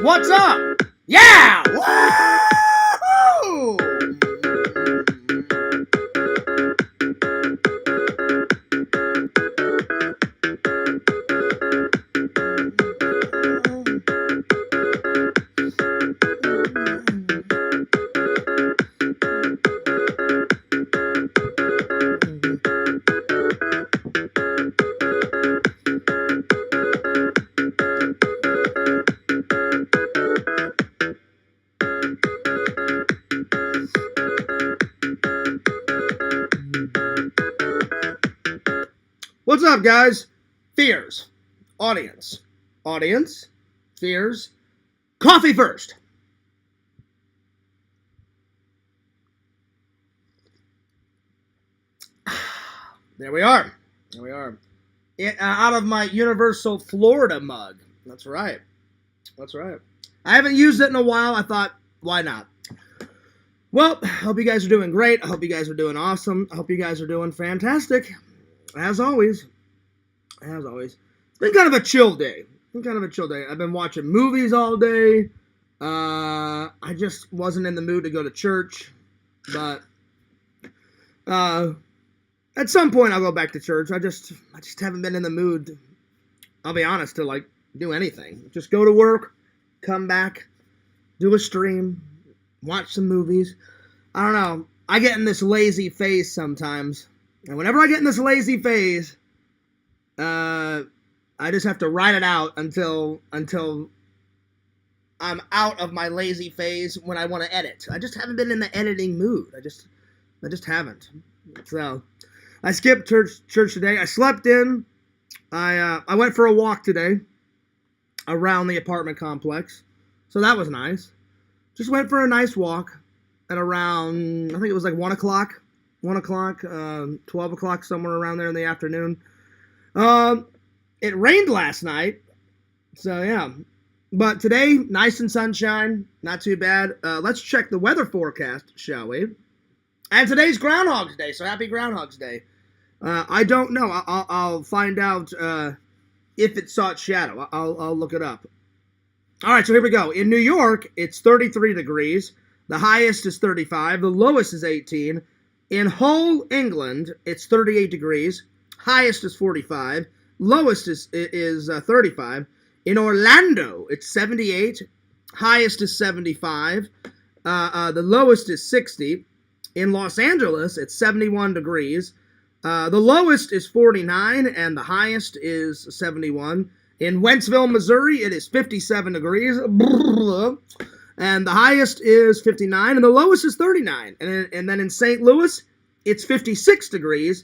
What's up? Yeah! Woo! What's up, guys? Fears. Audience. Audience. Fears. Coffee first. There we are. There we are. Out of my Universal Florida mug. That's right. That's right. I haven't used it in a while. I thought, why not? Well, I hope you guys are doing great. I hope you guys are doing awesome. I hope you guys are doing fantastic. As always. As always. It's been kind of a chill day. I've been watching movies all day. I just wasn't in the mood to go to church. But at some point I'll go back to church. I just haven't been in the mood, I'll be honest, to like do anything. Just go to work, come back, do a stream, watch some movies. I don't know. I get in this lazy phase sometimes. And whenever I get in this lazy phase, I just have to ride it out until I'm out of my lazy phase when I want to edit. I just haven't been in the editing mood. I just haven't. So I skipped church today. I slept in. I went for a walk today around the apartment complex. So that was nice. Just went for a nice walk at around, I think it was like 1 o'clock. 1 o'clock, 12 o'clock, somewhere around there in the afternoon. It rained last night, so yeah. But today, nice and sunshine, not too bad. Let's check the weather forecast, shall we? And today's GroundHog's Day, so happy GroundHog's Day. I don't know. I'll find out if it saw its shadow. I'll look it up. All right, so here we go. In New York, it's 33 degrees. The highest is 35. The lowest is 18. In Hull, England, it's 38 degrees. Highest is 45. Lowest is 35. In Orlando, it's 78. Highest is 75. The lowest is 60. In Los Angeles, it's 71 degrees. The lowest is 49, and the highest is 71. In Wentzville, Missouri, it is 57 degrees. And the highest is 59, and the lowest is 39. And then in St. Louis, it's 56 degrees.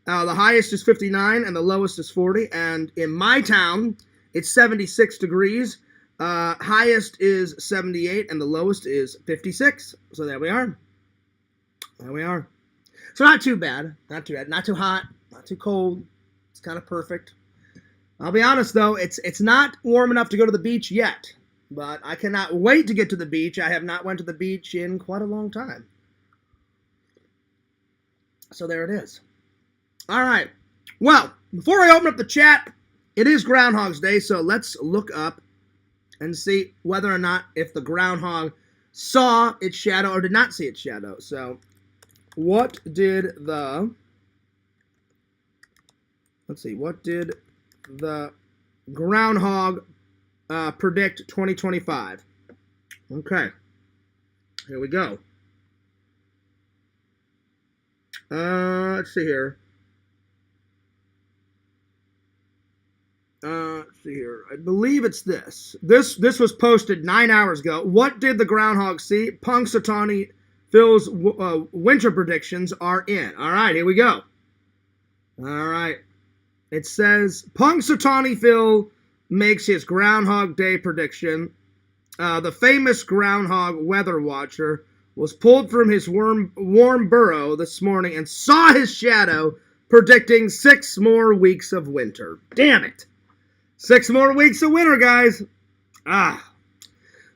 The highest is 59, and the lowest is 40. And in my town, it's 76 degrees. Highest is 78, and the lowest is 56. So there we are. There we are. So not too bad. Not too bad. Not too hot. Not too cold. It's kind of perfect. I'll be honest, though. It's not warm enough to go to the beach yet. But I cannot wait to get to the beach. I have not went to the beach in quite a long time. So there it is. All right. Well, before I open up the chat, it is GroundHog's Day, so let's look up and see whether or not if the groundhog saw its shadow or did not see its shadow. So, what did the groundhog predict 2025? Okay. Here we go. Let's see here. Let's see here. I believe it's this. This was posted 9 hours ago. What did the groundhog see? Punxsutawney Phil's winter predictions are in. All right, here we go. All right. It says Punxsutawney Phil makes his Groundhog Day prediction. The famous groundhog weather watcher was pulled from his warm burrow this morning and saw his shadow, predicting 6 more weeks of winter. Damn it. 6 more weeks of winter, guys.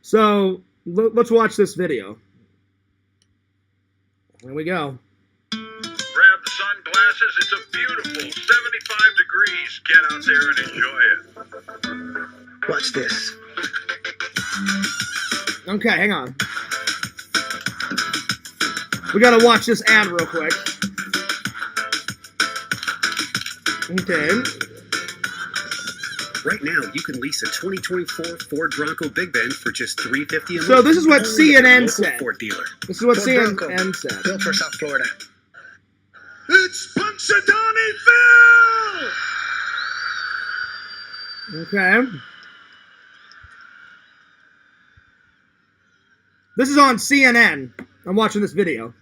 So, let's watch this video. Here we go. Grab the sunglasses. It's a beautiful 75 degrees. Get out there and enjoy it. Watch this. Okay, hang on. We gotta watch this ad real quick. Okay. Right now, you can lease a 2024 Ford Bronco Big Bend for just $350 a month. So this is what Only at your CNN local said. Ford dealer. This is what Ford CNN Bronco, said. built for South Florida. It's Punxsutawney Phil! Okay. This is on CNN. I'm watching this video.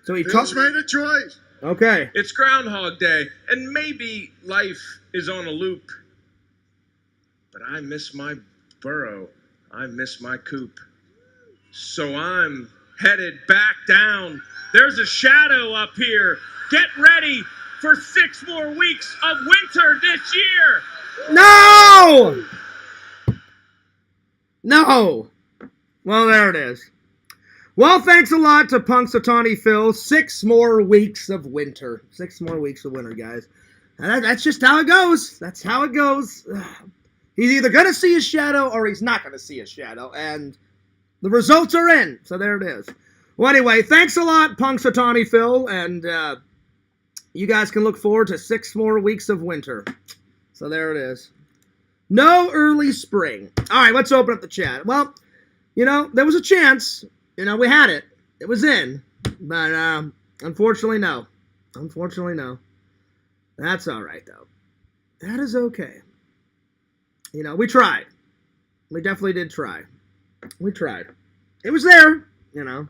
So he Phil's made a choice. Okay. It's Groundhog Day, and maybe life is on a loop. But I miss my burrow. I miss my coop. So I'm headed back down. There's a shadow up here. Get ready for 6 more weeks of winter this year. No! No! Well, there it is. Well, thanks a lot to Punxsutawney Phil. 6 more weeks of winter. 6 more weeks of winter, guys. And that's just how it goes. That's how it goes. He's either going to see a shadow or he's not going to see a shadow. And the results are in. So there it is. Well, anyway, thanks a lot, Punxsutawney Phil. And you guys can look forward to 6 more weeks of winter. So there it is. No early spring. All right, let's open up the chat. Well, you know, there was a chance. You know, we had it. It was in. But unfortunately, no. Unfortunately, no. That's all right, though. That is okay. You know, we tried. We definitely did try. We tried. It was there, you know.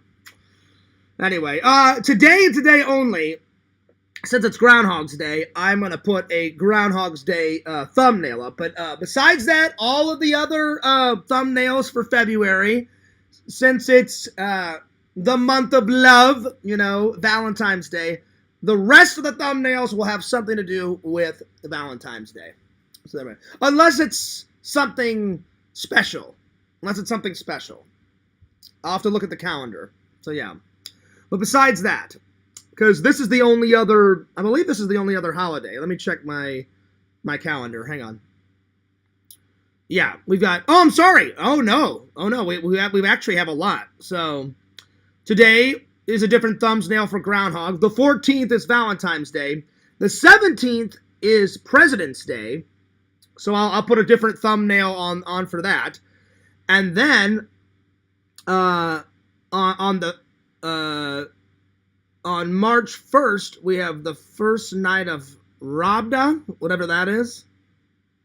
Anyway, today and today only, since it's Groundhog's Day, I'm going to put a Groundhog's Day thumbnail up. But besides that, all of the other thumbnails for February, since it's the month of love, you know, Valentine's Day, the rest of the thumbnails will have something to do with Valentine's Day. So, unless it's something special. Unless it's something special. I'll have to look at the calendar. So, yeah. But besides that, because this is the only other, I believe this is the only other holiday. Let me check my calendar. Hang on. Yeah, we've got, oh, I'm sorry. Oh, no. We actually have a lot. So, today is a different thumbnail for Groundhog. The 14th is Valentine's Day. The 17th is President's Day. So, I'll put a different thumbnail on for that. And then, on March 1st, we have the first night of Rabda, whatever that is.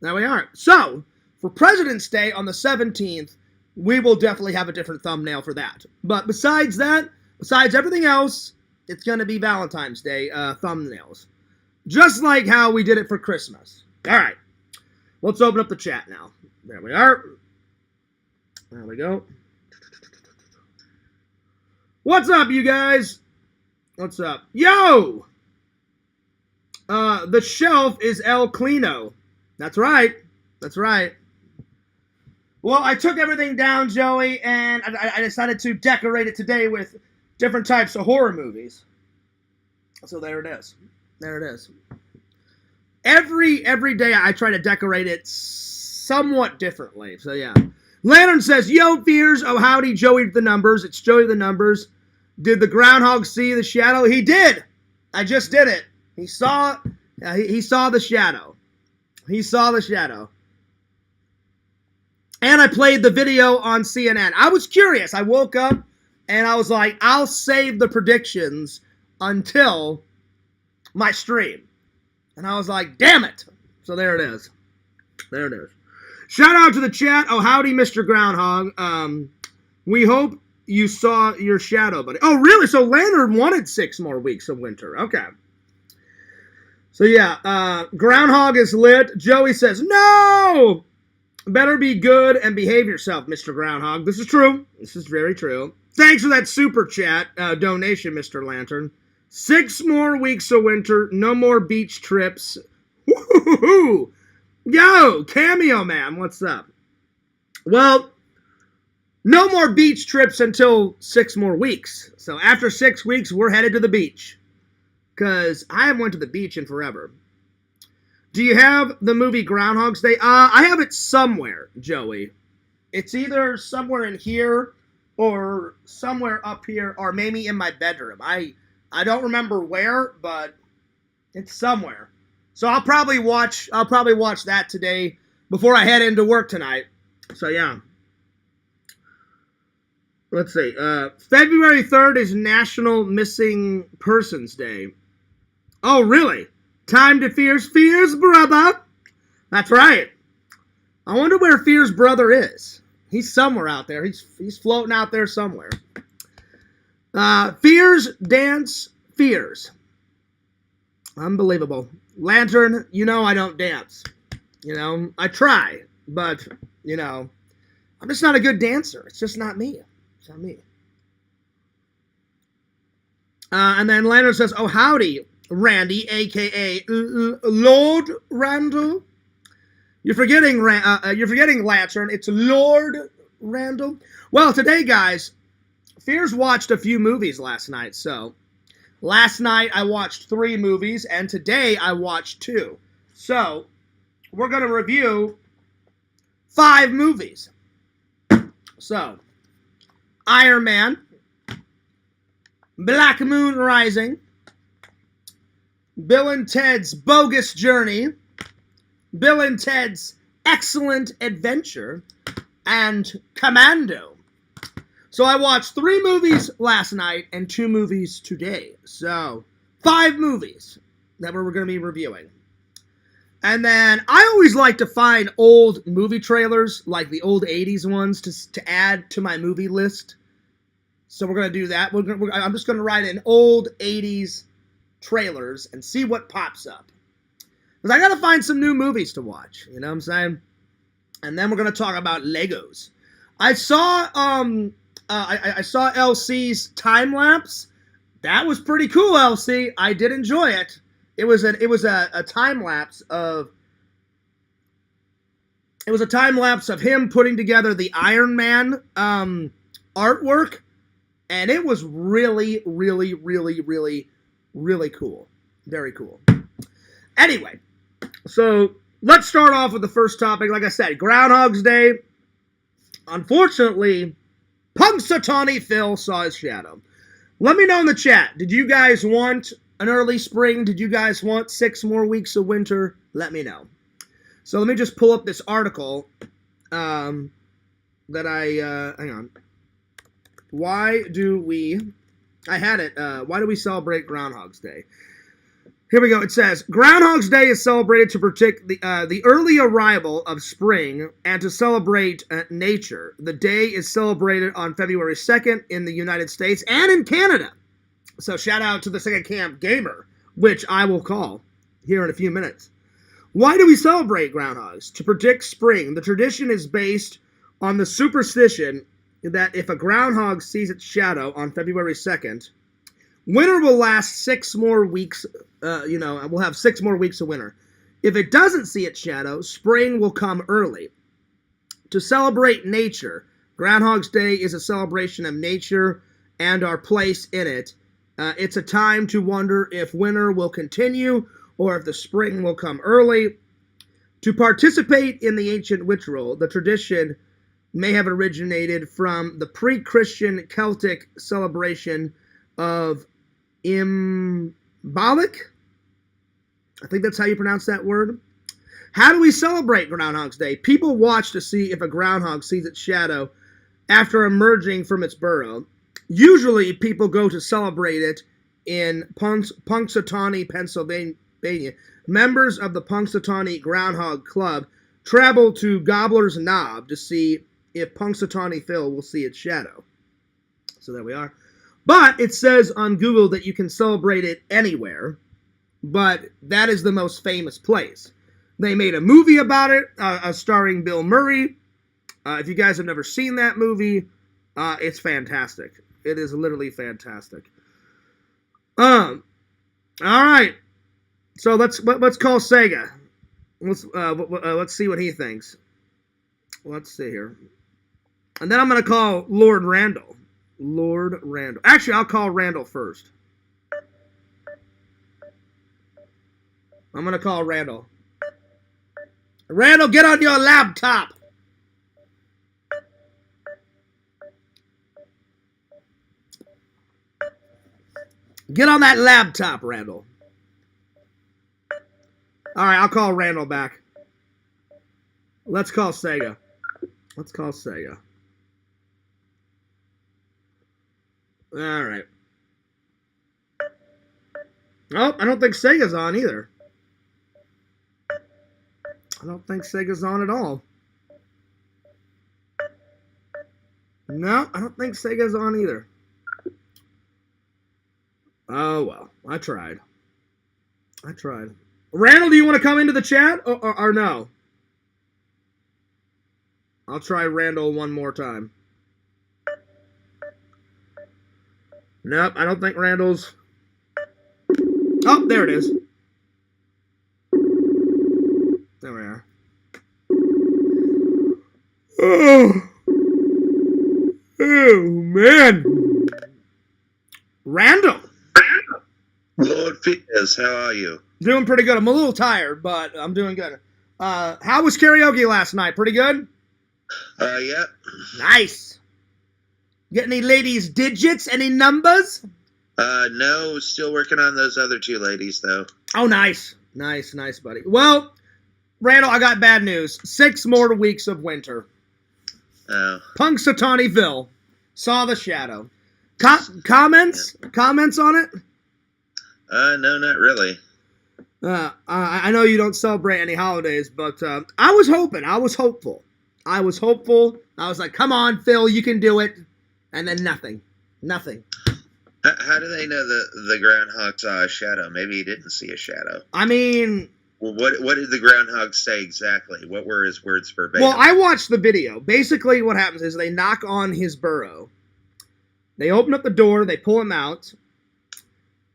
There we are. So, for President's Day on the 17th, we will definitely have a different thumbnail for that. But besides that, besides everything else, it's going to be Valentine's Day thumbnails. Just like how we did it for Christmas. All right. Let's open up the chat now. There we are. There we go. What's up, you guys? What's up? Yo! The shelf is El Clino. That's right. That's right. Well, I took everything down, Joey, and I decided to decorate it today with different types of horror movies. So there it is. There it is. Every day I try to decorate it somewhat differently. So yeah. Lantern says, yo, fears. Oh, howdy, Joey the numbers. It's Joey the numbers. Did the groundhog see the shadow? He did. I just did it. He saw the shadow. He saw the shadow. And I played the video on CNN. I was curious. I woke up and I was like, I'll save the predictions until my stream. And I was like, damn it. So there it is. There it is. Shout out to the chat. Oh, howdy, Mr. Groundhog. We hope you saw your shadow, buddy. Oh, really? So Lantern wanted 6 more weeks of winter. Okay. So yeah, Groundhog is lit. Joey says, no! Better be good and behave yourself, Mr. Groundhog. This is true. This is very true. Thanks for that super chat donation, Mr. Lantern. 6 more weeks of winter. No more beach trips. Woo-hoo-hoo! Yo, Cameo Man, what's up? Well, no more beach trips until 6 more weeks. So after 6 weeks, we're headed to the beach. Because I haven't went to the beach in forever. Do you have the movie Groundhog's Day? I have it somewhere, Joey. It's either somewhere in here or somewhere up here or maybe in my bedroom. I don't remember where, but it's somewhere. So I'll probably watch that today before I head into work tonight. So yeah. Let's see. February 3rd is National Missing Persons Day. Oh, really? Time to Fear's brother. That's right. I wonder where Fear's brother is. He's somewhere out there. He's floating out there somewhere. Fears dance fears. Unbelievable. Lantern, you know I don't dance. You know, I try, but, you know, I'm just not a good dancer. It's just not me. It's not me. And then Lantern says, oh, howdy, Randy, a.k.a. Lord Randall. You're forgetting Lantern. It's Lord Randall. Well, today, guys, Fears watched a few movies last night. So, last night I watched 3 movies, and today I watched 2. So, we're going to review 5 movies. So, Iron Man, Black Moon Rising, Bill and Ted's Bogus Journey, Bill and Ted's Excellent Adventure, and Commando. So I watched 3 movies last night and 2 movies today. So 5 movies that we're going to be reviewing. And then I always like to find old movie trailers, like the old 80s ones, to add to my movie list. So we're going to do that. I'm just going to write in old 80s trailers and see what pops up. Because I got to find some new movies to watch. You know what I'm saying? And then we're going to talk about Legos. I saw I saw LC's time lapse. That was pretty cool, LC. I did enjoy it. It was a time lapse of him putting together the Iron Man artwork, and it was really, really, really, really, really cool. Very cool. Anyway, so let's start off with the first topic. Like I said, Groundhog's Day. Unfortunately, Punxsutawney Phil saw his shadow. Let me know in the chat. Did you guys want an early spring? Did you guys want 6 more weeks of winter? Let me know. So let me just pull up this article that hang on. Why do we celebrate Groundhog's Day? Here we go. It says, Groundhog's Day is celebrated to predict the early arrival of spring and to celebrate nature. The day is celebrated on February 2nd in the United States and in Canada. So shout out to the Second Camp Gamer, which I will call here in a few minutes. Why do we celebrate groundhogs? To predict spring. The tradition is based on the superstition that if a groundhog sees its shadow on February 2nd, winter will last 6 more weeks, we'll have 6 more weeks of winter. If it doesn't see its shadow, spring will come early. To celebrate nature, Groundhog's Day is a celebration of nature and our place in it. It's a time to wonder if winter will continue or if the spring will come early. To participate in the ancient ritual, the tradition may have originated from the pre-Christian Celtic celebration of Imbolc. I think that's how you pronounce that word. How do we celebrate Groundhog's Day? People watch to see if a groundhog sees its shadow after emerging from its burrow. Usually, people go to celebrate it in Punxsutawney, Pennsylvania. Members of the Punxsutawney Groundhog Club travel to Gobbler's Knob to see if Punxsutawney Phil will see its shadow. So there we are. But it says on Google that you can celebrate it anywhere, but that is the most famous place. They made a movie about it, starring Bill Murray. If you guys have never seen that movie, it's fantastic. It is literally fantastic. All right. So let's call Sega. Let's see what he thinks. Let's see here. And then I'm going to call Lord Randall. Lord Randall. Actually, I'll call Randall first. I'm going to call Randall. Randall, get on your laptop. Get on that laptop, Randall. All right, I'll call Randall back. Let's call Sega. All right. Oh, I don't think Sega's on either. I don't think Sega's on at all. No, I don't think Sega's on either. Oh, well. I tried. Randall, do you want to come into the chat or no? I'll try Randall one more time. Nope, I don't think Randall's... Oh, there it is. There we are. Oh man. Randall. Lord Fitness, how are you? Doing pretty good. I'm a little tired, but I'm doing good. How was karaoke last night? Pretty good? Yeah. Nice. Get any ladies' digits? Any numbers? No, still working on those other two ladies, though. Oh, nice. Nice, buddy. Well, Randall, I got bad news. 6 more weeks of winter. Oh. Punxsutawneyville saw the shadow. Comments? Yeah. Comments on it? No, not really. I know you don't celebrate any holidays, but I was hoping. I was hopeful. I was like, come on, Phil, you can do it. And then nothing. How do they know the groundhog saw a shadow? Maybe he didn't see a shadow. I mean... Well, what did the groundhog say exactly? What were his words verbatim? Well, I watched the video. Basically, what happens is they knock on his burrow. They open up the door. They pull him out.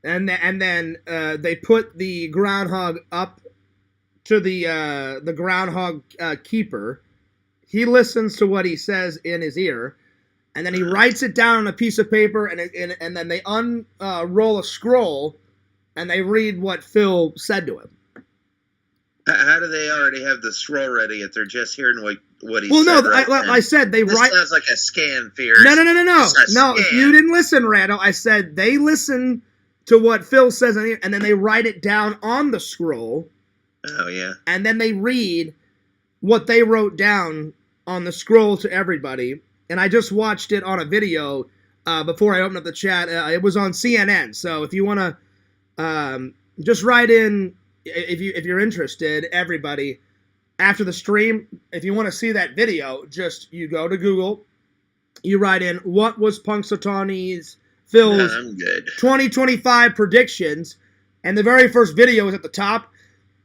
And then they put the groundhog up to the groundhog keeper. He listens to what he says in his ear. And then he writes it down on a piece of paper, and then they unroll a scroll, and they read what Phil said to him. How do they already have the scroll ready if they're just hearing what he said? Well, no, I said they write... This sounds like a scam, Fierce. No. No, you didn't listen, Randall. I said they listen to what Phil says, and then they write it down on the scroll. Oh, yeah. And then they read what they wrote down on the scroll to everybody. And I just watched it on a video before I opened up the chat. It was on CNN. So if you want to just write in, if you're interested, everybody, after the stream, if you want to see that video, just you go to Google, you write in what was Punxsutawney's Phil's 2025 predictions, and the very first video is at the top,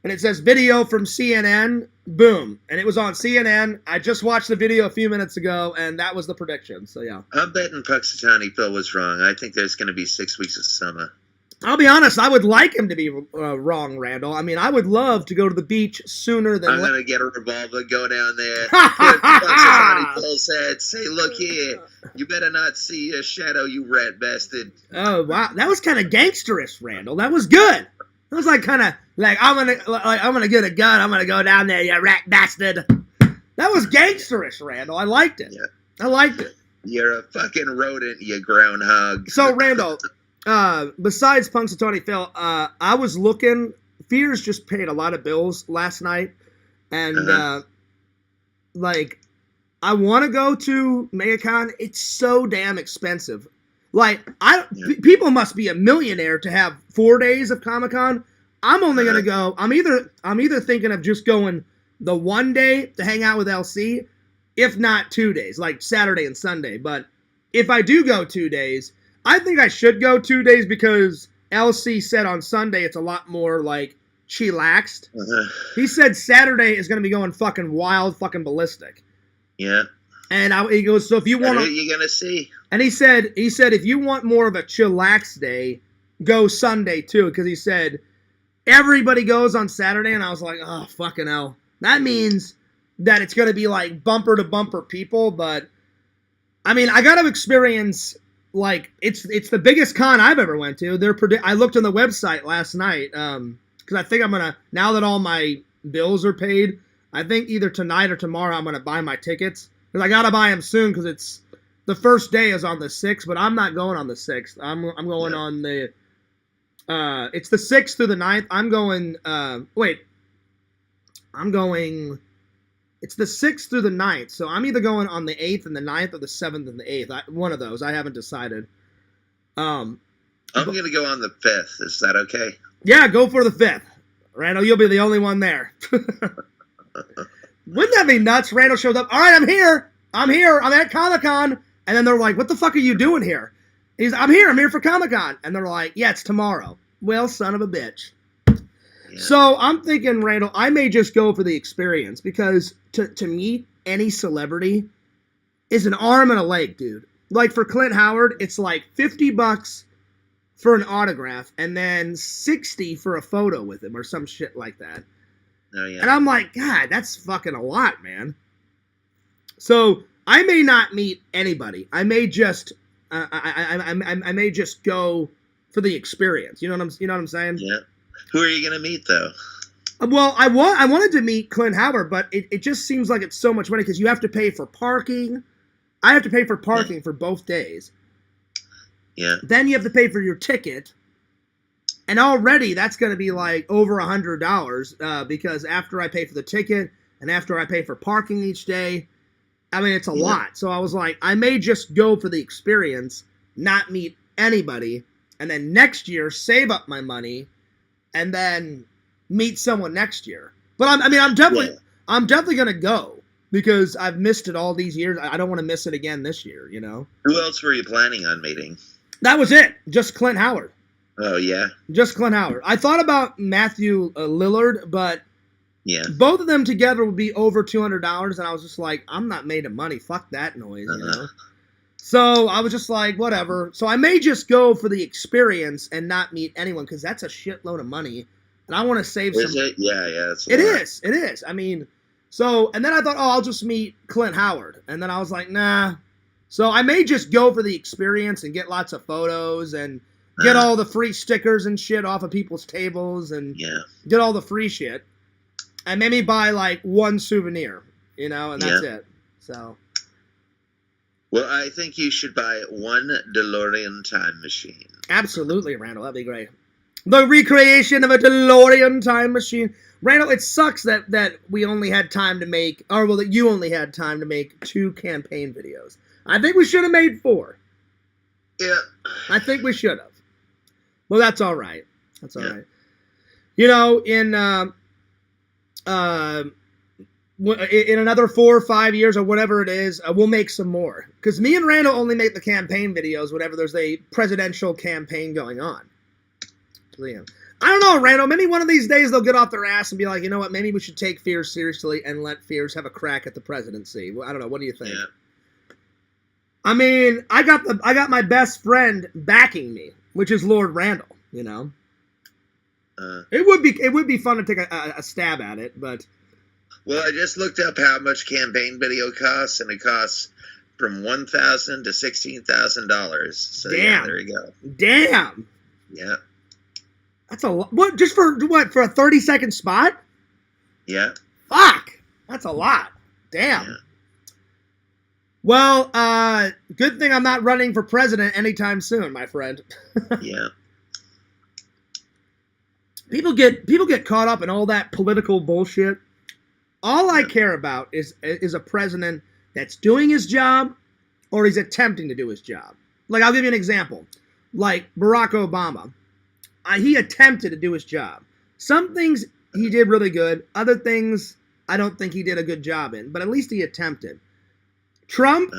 and it says video from CNN. Boom. And it was on CNN. I just watched the video a few minutes ago, and that was the prediction. So, yeah. I'm betting Punxsutawney Phil was wrong. I think there's going to be 6 weeks of summer. I'll be honest. I would like him to be wrong, Randall. I mean, I would love to go to the beach sooner than... I'm going to get a revolver, go down there, put Punxsutawney Phil's head, say, look here, you better not see a shadow, you rat bastard. Oh, wow. That was kind of gangsterish, Randall. That was good. It was like kind of like I'm gonna get a gun. I'm gonna go down there, you rat bastard. That was gangsterish, Randall. I liked it. Yeah. I liked it. You're a fucking rodent, you groundhog. So Randall, besides Punxsutawney Phil, I was looking. Fears just paid a lot of bills last night, and like I want to go to MegaCon. It's so damn expensive. Like, people must be a millionaire to have 4 days of Comic-Con. I'm only gonna go. I'm either thinking of just going the 1 day to hang out with LC, if not 2 days, like Saturday and Sunday. But if I do go 2 days, I think I should go 2 days because LC said on Sunday it's a lot more like chillaxed. He said Saturday is gonna be going fucking wild, fucking ballistic. Yeah. And he goes, so if you want, you're gonna see. And he said if you want more of a chillax day, go Sunday too, because he said everybody goes on Saturday, and I was like, oh fucking hell, that means that it's gonna be like bumper to bumper people. But I mean, I got to experience like it's the biggest con I've ever went to. I looked on the website last night because I think I'm gonna, now that all my bills are paid, I think either tonight or tomorrow I'm gonna buy my tickets because I gotta buy them soon because it's the first day is on the 6th, but I'm not going on the 6th. I'm going on the it's the 6th through the 9th. I'm going it's the 6th through the 9th, so I'm either going on the 8th and the 9th or the 7th and the 8th. One of those. I haven't decided. I'm going to go on the 5th. Is that okay? Yeah, go for the 5th. Randall, you'll be the only one there. Wouldn't that be nuts? Randall showed up. All right, I'm here. I'm at Comic-Con. And then they're like, what the fuck are you doing here? I'm here for Comic-Con. And they're like, yeah, it's tomorrow. Well, son of a bitch. Yeah. So I'm thinking, Randall, I may just go for the experience because to meet any celebrity is an arm and a leg, dude. Like for Clint Howard, it's like $50 for an autograph and then $60 for a photo with him or some shit like that. Oh, yeah. And I'm like, God, that's fucking a lot, man. So I may not meet anybody. I may just I may just go for the experience. You know what I'm saying? Yeah. Who are you gonna meet though? Well, I wanted to meet Clint Howard, but it just seems like it's so much money because you have to pay for parking. I have to pay for parking for both days. Yeah. Then you have to pay for your ticket. And already that's going to be like over $100 because after I pay for the ticket and after I pay for parking each day, I mean, it's a lot. So I was like, I may just go for the experience, not meet anybody, and then next year save up my money and then meet someone next year. But I'm definitely going to go because I've missed it all these years. I don't want to miss it again this year, you know? Who else were you planning on meeting? That was it. Just Clint Howard. Oh, yeah? Just Clint Howard. I thought about Matthew Lillard, but both of them together would be over $200, and I was just like, I'm not made of money. Fuck that noise, you know? So I was just like, whatever. So I may just go for the experience and not meet anyone, because that's a shitload of money, and I want to save some... Is it? Yeah. It is. I mean, so, and then I thought, I'll just meet Clint Howard, and then I was like, nah. So I may just go for the experience and get lots of photos and get all the free stickers and shit off of people's tables and get all the free shit. And maybe buy like one souvenir, you know, and that's it. So. Well, I think you should buy one DeLorean time machine. Absolutely, Randall. That'd be great. The recreation of a DeLorean time machine. Randall, it sucks that we only had time to make, that you only had time to make 2 campaign videos. I think we should have made 4. Yeah. I think we should have. Well, that's all right. That's all right. You know, in another 4 or 5 years or whatever it is, we'll make some more. Because me and Randall only make the campaign videos whenever there's a presidential campaign going on. So, yeah. I don't know, Randall. Maybe one of these days they'll get off their ass and be like, you know what? Maybe we should take Fears seriously and let Fears have a crack at the presidency. Well, I don't know. What do you think? Yeah. I mean, I got my best friend backing me, which is Lord Randall. You know, it would be fun to take a stab at it, but. Well, I just looked up how much campaign video costs, and it costs from $1,000 to $16,000. So yeah, there you go. Damn. Yeah. That's a lot. What? Just for what? For a 30-second spot? Yeah. Fuck. That's a lot. Damn. Yeah. Well, good thing I'm not running for president anytime soon, my friend. Yeah. People get caught up in all that political bullshit. All I care about is a president that's doing his job or he's attempting to do his job. Like, I'll give you an example. Like Barack Obama. He attempted to do his job. Some things he did really good. Other things I don't think he did a good job in. But at least he attempted. Trump,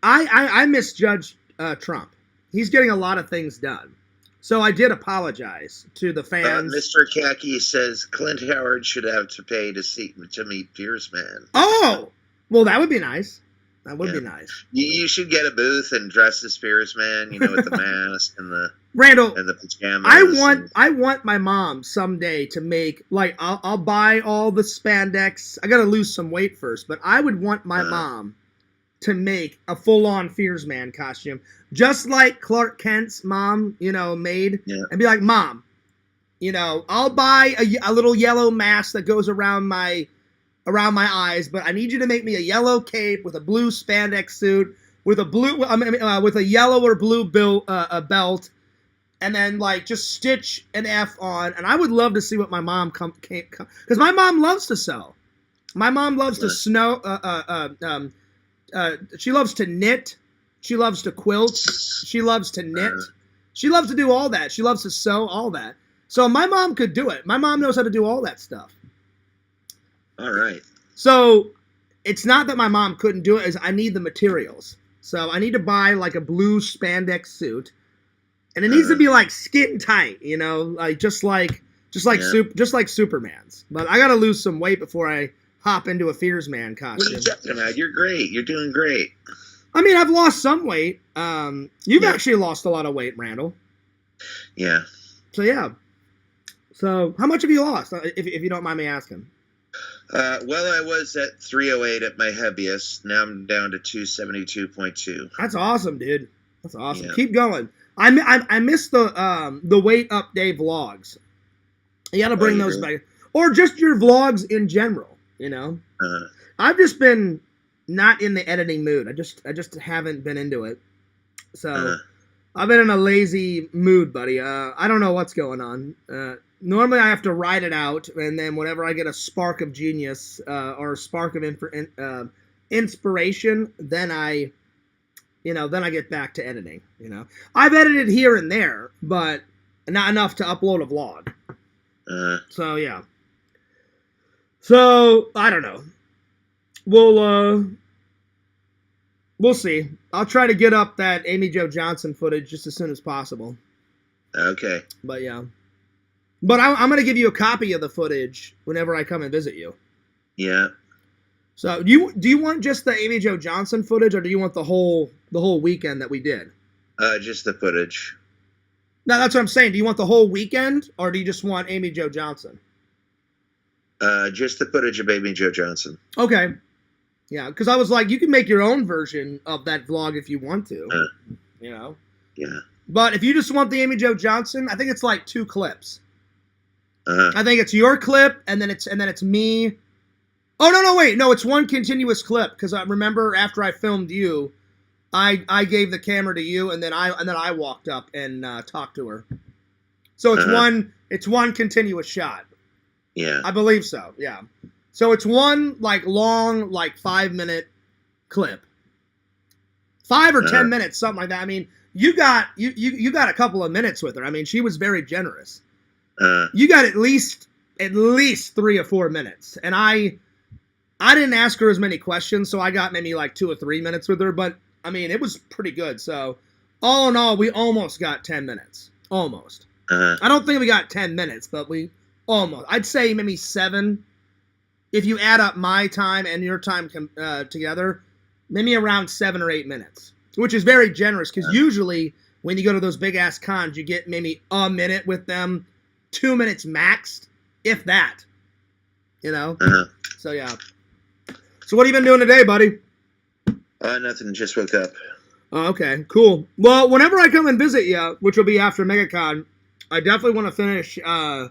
I misjudged Trump. He's getting a lot of things done. So I did apologize to the fans. Mr. Khaki says Clint Howard should have to pay to meet Fears Man. Oh! Well, that would be nice. That would be nice. You should get a booth and dress as Fears Man, you know, with the mask and the Randall, and the pajamas. I want my mom someday to make, like, I'll buy all the spandex. I gotta lose some weight first, but I would want my mom to make a full-on Fears Man costume, just like Clark Kent's mom, you know, made, and be like, Mom, you know, I'll buy a little yellow mask that goes around my around my eyes, but I need you to make me a yellow cape with a blue spandex suit, with a with a yellow or blue belt, and then like just stitch an F on. And I would love to see what my mom because my mom loves to sew. My mom loves to she loves to knit. She loves to quilt. She loves to knit. She loves to do all that. She loves to sew, all that. So my mom could do it. My mom knows how to do all that stuff. All right. So it's not that my mom couldn't do it, is I need the materials. So I need to buy like a blue spandex suit. And it needs to be like skin tight, you know, like just like Superman's. But I gotta lose some weight before I hop into a Fears Man costume. What are you talking about? You're great. You're doing great. I mean, I've lost some weight. You've actually lost a lot of weight, Randall. Yeah. So yeah. So how much have you lost, if you don't mind me asking? Well, I was at 308 at my heaviest. Now I'm down to 272.2. That's awesome, dude. That's awesome. Yeah. Keep going. I missed the Weight Up Day vlogs. You got to bring those back, or just your vlogs in general. You know, I've just been not in the editing mood. I just haven't been into it. So I've been in a lazy mood, buddy. I don't know what's going on. Normally I have to write it out, and then whenever I get a spark of genius or a spark of inspiration, then I get back to editing. You know, I've edited here and there, but not enough to upload a vlog. So yeah. So I don't know. We'll see. I'll try to get up that Amy Jo Johnson footage just as soon as possible. Okay. But yeah. But I'm going to give you a copy of the footage whenever I come and visit you. Yeah. So do you want just the Amy Jo Johnson footage, or do you want the whole weekend that we did? Just the footage. No, that's what I'm saying. Do you want the whole weekend, or do you just want Amy Jo Johnson? Just the footage of Amy Jo Johnson. Okay. Yeah, because I was like, you can make your own version of that vlog if you want to. You know? Yeah. But if you just want the Amy Jo Johnson, I think it's like 2 clips. I think it's your clip, and then it's me. Oh no, wait, no, it's one continuous clip, because I remember after I filmed you, I gave the camera to you, and then I walked up and talked to her. So it's one continuous shot. Yeah. I believe so. Yeah. So it's one like long, like 5-minute clip. 5 or 10 minutes, something like that. I mean, you got a couple of minutes with her. I mean, she was very generous. You got at least 3 or 4 minutes. And I didn't ask her as many questions, so I got maybe like 2 or 3 minutes with her, but I mean, it was pretty good. So all in all, we almost got 10 minutes. Almost. I don't think we got 10 minutes, but we almost. I'd say maybe 7. If you add up my time and your time together, maybe around 7 or 8 minutes, which is very generous, because usually when you go to those big-ass cons, you get maybe a minute with them, 2 minutes maxed, if that. You know? So, yeah. So what have you been doing today, buddy? Nothing. Just woke up. Oh, okay, cool. Well, whenever I come and visit you, which will be after MegaCon, I definitely want to finish the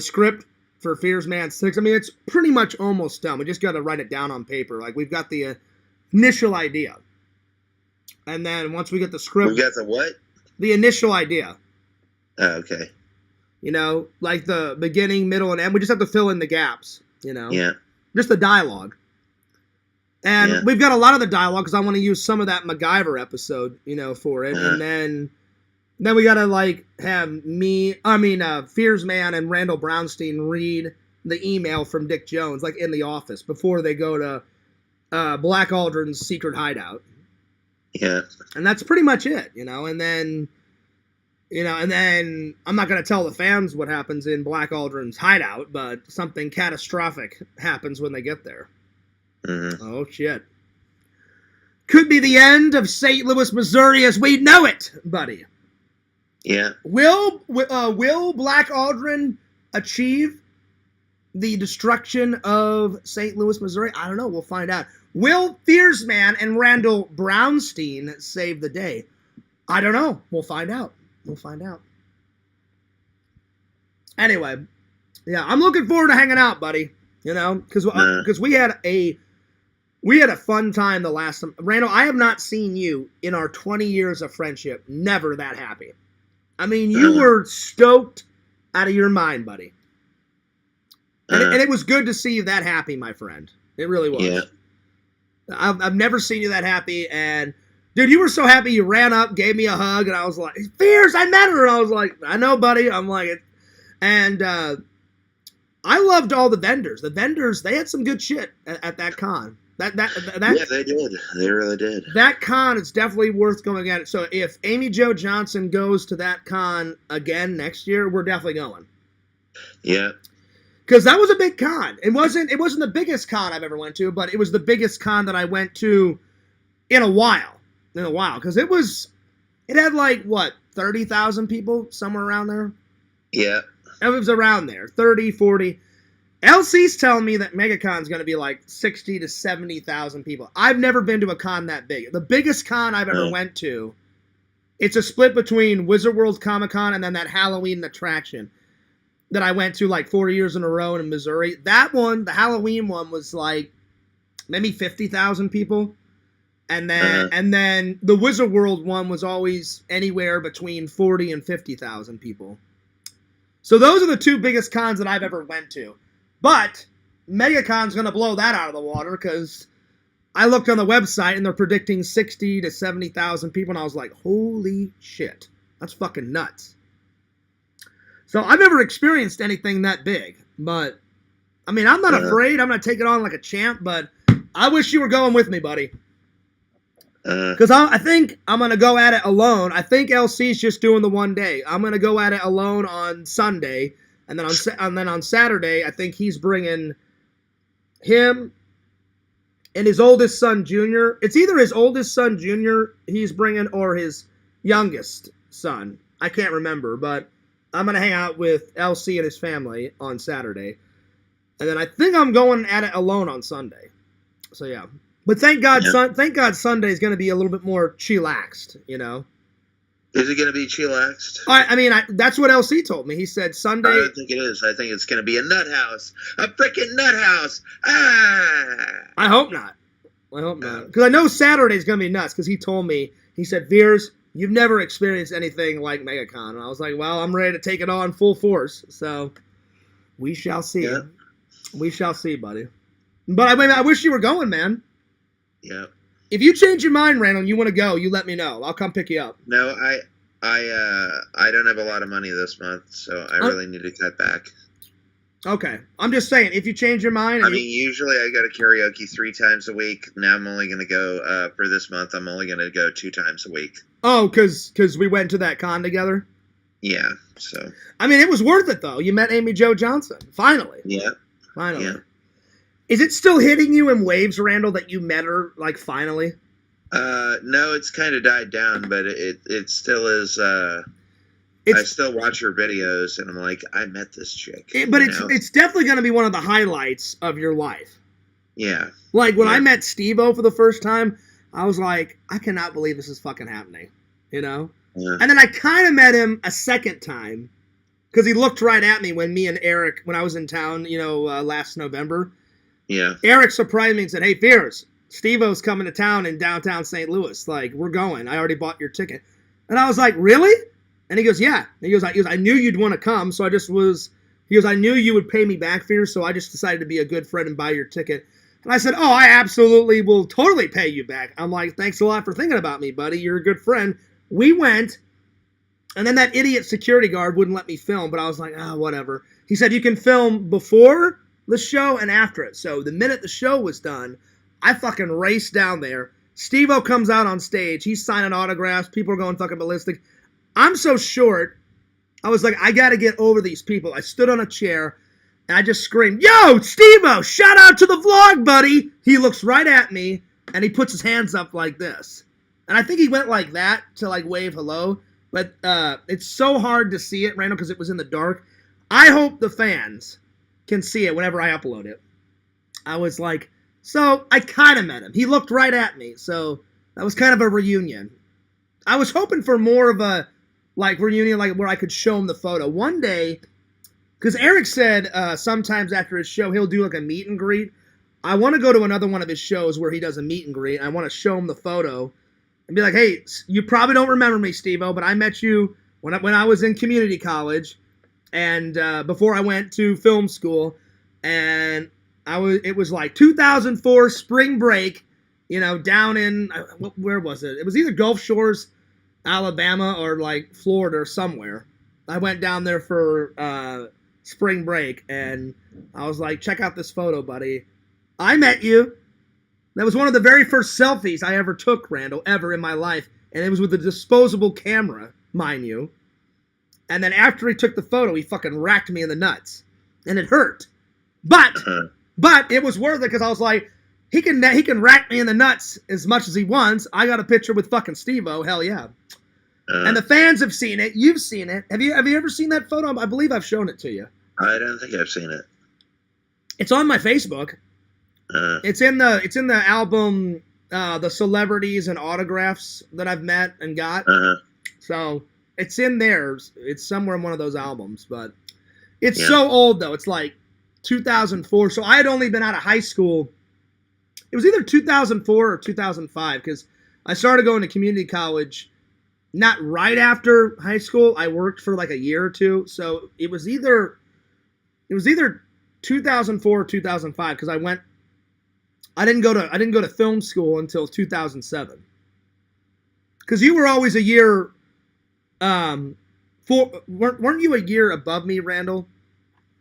script for Fears Man 6. I mean, it's pretty much almost done. We just got to write it down on paper. Like, we've got the initial idea. And then once we get the script... We got the what? The initial idea. Oh, okay. You know, like the beginning, middle, and end. We just have to fill in the gaps, you know? Yeah. Just the dialogue. And we've got a lot of the dialogue, because I want to use some of that MacGyver episode, you know, for it. And then we got to, like, have Fears Man and Randall Brownstein read the email from Dick Jones, like, in the office, before they go to Black Aldrin's secret hideout. Yeah. And that's pretty much it, you know? And then I'm not going to tell the fans what happens in Black Aldrin's hideout, but something catastrophic happens when they get there. Oh, shit. Could be the end of St. Louis, Missouri as we know it, buddy. Yeah. Will Black Aldrin achieve the destruction of St. Louis, Missouri? I don't know. We'll find out. Will Fears Man and Randall Brownstein save the day? I don't know. We'll find out. Anyway, yeah, I'm looking forward to hanging out, buddy. You know, because Nah. we had a fun time the last time. Randall, I have not seen you in our 20 years of friendship never that happy. I mean, you were stoked out of your mind, buddy. And it was good to see you that happy, my friend. It really was. Yeah. I've never seen you that happy. And, dude, you were so happy you ran up, gave me a hug, and I was like, Fierce, I met her. And I was like, I know, buddy. I'm like, and I loved all the vendors. The vendors, they had some good shit at that con. That Yeah, they did. They really did. That con is definitely worth going at it. So if Amy Jo Johnson goes to that con again next year, we're definitely going. Yeah. Because that was a big con. It wasn't the biggest con I've ever went to, but it was the biggest con that I went to in a while. Because it had like, what, 30,000 people? Somewhere around there? Yeah. It was around there. 30, 40. LC's telling me that MegaCon's going to be like 60 to 70,000 people. I've never been to a con that big. The biggest con I've ever went to, it's a split between Wizard World Comic Con and then that Halloween attraction that I went to like 4 years in a row in Missouri. That one, the Halloween one, was like maybe 50,000 people. And then the Wizard World one was always anywhere between 40 and 50,000 people. So those are the two biggest cons that I've ever went to. But MegaCon's going to blow that out of the water because I looked on the website and they're predicting 60 to 70,000 people. And I was like, holy shit. That's fucking nuts. So I've never experienced anything that big. But, I mean, I'm not afraid. I'm going to take it on like a champ. But I wish you were going with me, buddy. Because I think I'm going to go at it alone. I think LC's just doing the one day. I'm going to go at it alone on Sunday. And then on Saturday, I think he's bringing him and his oldest son, Junior. It's either his oldest son, Junior, he's bringing, or his youngest son. I can't remember, but I'm going to hang out with LC and his family on Saturday. And then I think I'm going at it alone on Sunday. So, yeah. But thank God Sunday is going to be a little bit more chillaxed, you know? Is it going to be chillaxed? I mean, that's what LC told me. He said Sunday. I don't think it is. I think it's going to be a nut house. A freaking nut house. Ah! I hope not. Because I know Saturday's going to be nuts because he told me, he said, Veers, you've never experienced anything like MegaCon. And I was like, well, I'm ready to take it on full force. So we shall see. Yeah. We shall see, buddy. But I wish you were going, man. Yeah. If you change your mind, Randall, and you want to go, you let me know. I'll come pick you up. No, I don't have a lot of money this month, so I really need to cut back. Okay. I'm just saying, if you change your mind... I mean, usually I go to karaoke 3 times a week. Now I'm only going to go, for this month, I'm only going to go 2 times a week. Oh, because we went to that con together? Yeah, so... I mean, it was worth it, though. You met Amy Jo Johnson. Finally. Yeah. Finally. Yeah. Is it still hitting you in waves, Randall, that you met her, like, finally? No, it's kind of died down, but it still is, I still watch her videos, and I'm like, I met this chick. But it's definitely going to be one of the highlights of your life. Yeah. Like, when I met Steve-O for the first time, I was like, I cannot believe this is fucking happening, you know? Yeah. And then I kind of met him a second time, because he looked right at me when me and Eric, when I was in town, you know, last November. Yeah. Eric surprised me and said, hey, Fierce, Steve-O's coming to town in downtown St. Louis. Like, we're going. I already bought your ticket. And I was like, really? And he goes, yeah. And he goes, I knew you'd want to come, so he goes, I knew you would pay me back, Fierce, so I just decided to be a good friend and buy your ticket. And I said, oh, I absolutely will totally pay you back. I'm like, thanks a lot for thinking about me, buddy. You're a good friend. We went, and then that idiot security guard wouldn't let me film, but I was like, whatever. He said, you can film before the show and after it. So the minute the show was done, I fucking raced down there. Steve-O comes out on stage. He's signing autographs. People are going fucking ballistic. I'm so short. I was like, I got to get over these people. I stood on a chair, and I just screamed, yo, Steve-O, shout out to the vlog, buddy. He looks right at me, and he puts his hands up like this. And I think he went like that to, like, wave hello. But it's so hard to see it, Randall, because it was in the dark. I hope the fans can see it whenever I upload it. I was like, so I kind of met him. He looked right at me, so that was kind of a reunion. I was hoping for more of a, like, reunion, like, where I could show him the photo. One day, Because Eric said sometimes after his show, he'll do like a meet and greet. I want to go to another one of his shows where he does a meet and greet. I want to show him the photo and be like, hey, you probably don't remember me, Steve-O, but I met you when I was in community college and before I went to film school. And it was like 2004 spring break, you know, down in, where was it? It was either Gulf Shores, Alabama, or like Florida or somewhere. I went down there for spring break, and I was like, check out this photo, buddy. I met you. That was one of the very first selfies I ever took, Randall, ever in my life. And it was with a disposable camera, mind you. And then after he took the photo, he fucking racked me in the nuts. And it hurt. But it was worth it because I was like, he can rack me in the nuts as much as he wants. I got a picture with fucking Steve-O. Hell yeah. And the fans have seen it. You've seen it. Have you ever seen that photo? I believe I've shown it to you. I don't think I've seen it. It's on my Facebook. It's in the album, the celebrities and autographs that I've met and got. So it's in there. It's somewhere in one of those albums, but it's so old though. It's like 2004. So I had only been out of high school. It was either 2004 or 2005 because I started going to community college not right after high school. I worked for like a year or two. So it was either 2004 or 2005 because I didn't go to film school until 2007. Because you were always a year, weren't you a year above me, Randall?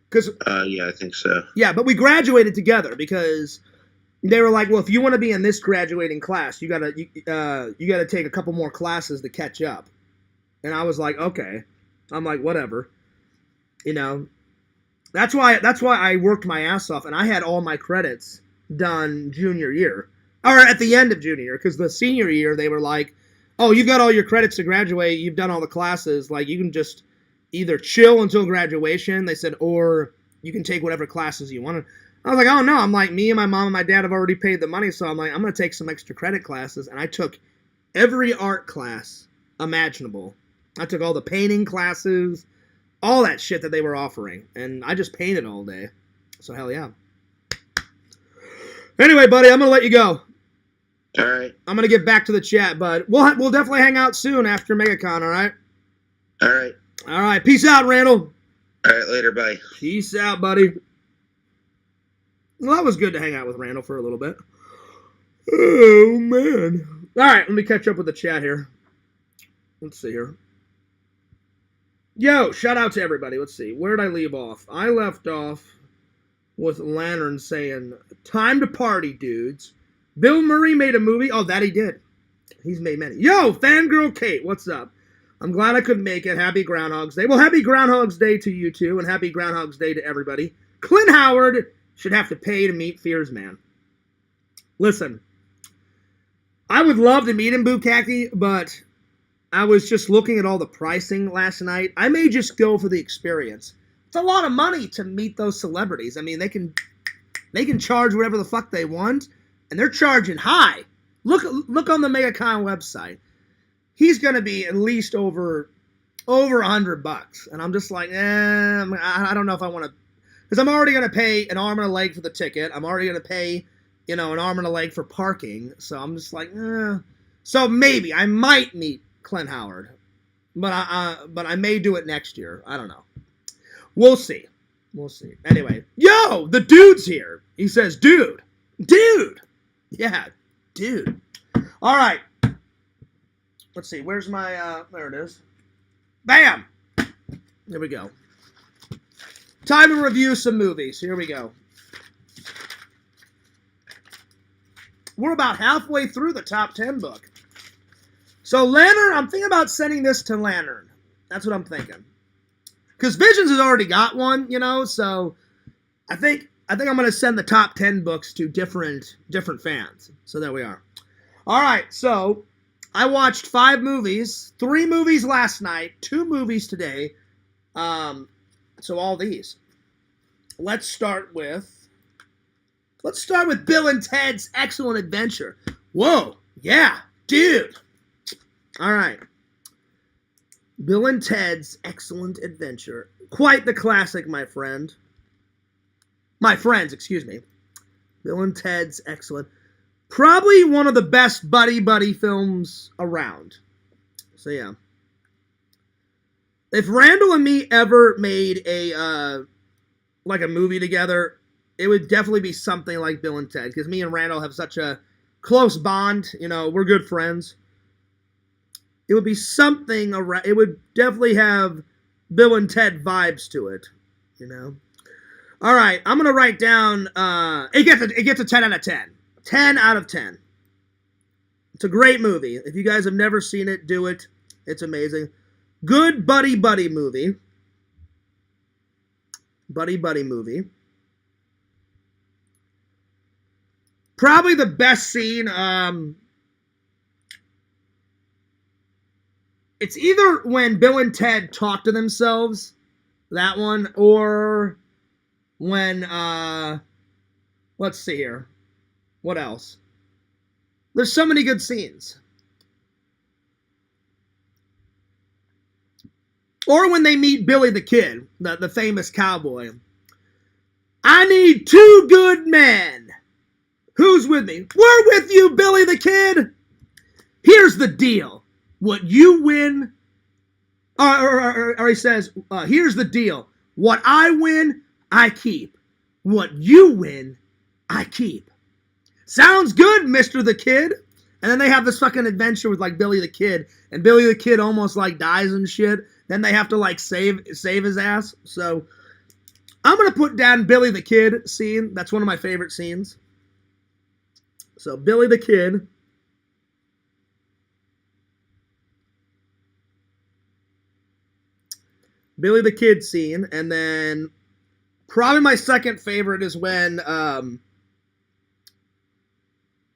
Because yeah, I think so. Yeah, but we graduated together because they were like, well, if you want to be in this graduating class, you gotta take a couple more classes to catch up. And I was like, okay. I'm like, whatever. You know, that's why I worked my ass off, and I had all my credits done junior year, or at the end of junior year, because the senior year they were like, oh, you've got all your credits to graduate, you've done all the classes, like you can just either chill until graduation, they said, or you can take whatever classes you want. I was like, oh no, I'm like, me and my mom and my dad have already paid the money, so I'm like, I'm gonna take some extra credit classes. And I took every art class imaginable. I took all the painting classes, all that shit that they were offering, and I just painted all day. So hell yeah. Anyway, buddy, I'm going to let you go. All right. I'm going to get back to the chat, but we'll definitely hang out soon after MegaCon, all right? All right. All right. Peace out, Randall. All right, later, bye. Peace out, buddy. Well, that was good to hang out with Randall for a little bit. Oh, man. All right, let me catch up with the chat here. Let's see here. Yo, shout out to everybody. Let's see. Where did I leave off? I left off with Lantern saying, time to party, dudes. Bill Murray made a movie. Oh, that he did. He's made many. Yo, Fangirl Kate, what's up? I'm glad I could make it. Happy Groundhog's Day. Well, happy Groundhog's Day to you two, and happy Groundhog's Day to everybody. Clint Howard should have to pay to meet Fears Man. Listen, I would love to meet him, Bukaki, but I was just looking at all the pricing last night. I may just go for the experience. It's a lot of money to meet those celebrities. I mean, they can charge whatever the fuck they want, and they're charging high. Look on the MegaCon website. He's gonna be at least over $100, and I'm just like, I don't know if I want to, because I'm already gonna pay an arm and a leg for the ticket. I'm already gonna pay, an arm and a leg for parking. So I'm just like, So maybe I might meet Clint Howard, but I may do it next year. I don't know. We'll see. Anyway, yo, the dude's here. He says, dude. Yeah, dude. All right. Let's see. Where's my, there it is. Bam. There we go. Time to review some movies. Here we go. We're about halfway through the top 10 book. So Lantern, I'm thinking about sending this to Lantern. That's what I'm thinking. Because Visions has already got one, so I think I'm going to send the top 10 books to different fans. So there we are. All right, so I watched 5 movies, 3 movies last night, 2 movies today. So all these. Let's start with Bill and Ted's Excellent Adventure. Whoa, yeah, dude. All right. Bill and Ted's Excellent Adventure. Quite the classic, my friend. My friends, excuse me. Bill and Ted's Excellent. Probably one of the best buddy films around. So yeah. If Randall and me ever made a like a movie together, it would definitely be something like Bill and Ted, because me and Randall have such a close bond. You know, we're good friends. It would be something around. It would definitely have Bill and Ted vibes to it. You know. All right, I'm gonna write down. It gets a 10 out of 10. 10 out of 10. It's a great movie. If you guys have never seen it, do it. It's amazing. Good buddy movie. Buddy movie. Probably the best scene. It's either when Bill and Ted talk to themselves, that one, or when, let's see here. What else? There's so many good scenes. Or when they meet Billy the Kid, the famous cowboy. I need 2 good men. Who's with me? We're with you, Billy the Kid. Here's the deal. What you win, or he says, here's the deal. What I win, I keep. What you win, I keep. Sounds good, Mr. the Kid. And then they have this fucking adventure with like Billy the Kid, and Billy the Kid almost like dies and shit. Then they have to like save his ass. So I'm gonna put down Billy the Kid scene. That's one of my favorite scenes. So Billy the Kid. Billy the Kid scene, and then probably my second favorite is when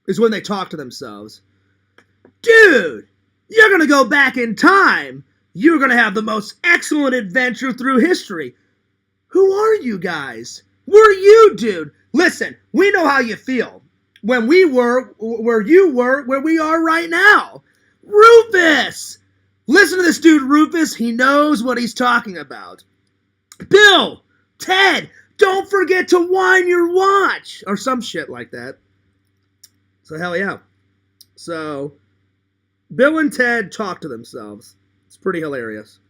they talk to themselves. Dude, you're gonna go back in time. You're gonna have the most excellent adventure through history. Who are you guys? We're you, dude. Listen, we know how you feel. When we were where you were, where we are right now. Rufus! Listen to this dude, Rufus. He knows what he's talking about. Bill! Ted! Don't forget to wind your watch! Or some shit like that. So, hell yeah. So, Bill and Ted talk to themselves. It's pretty hilarious.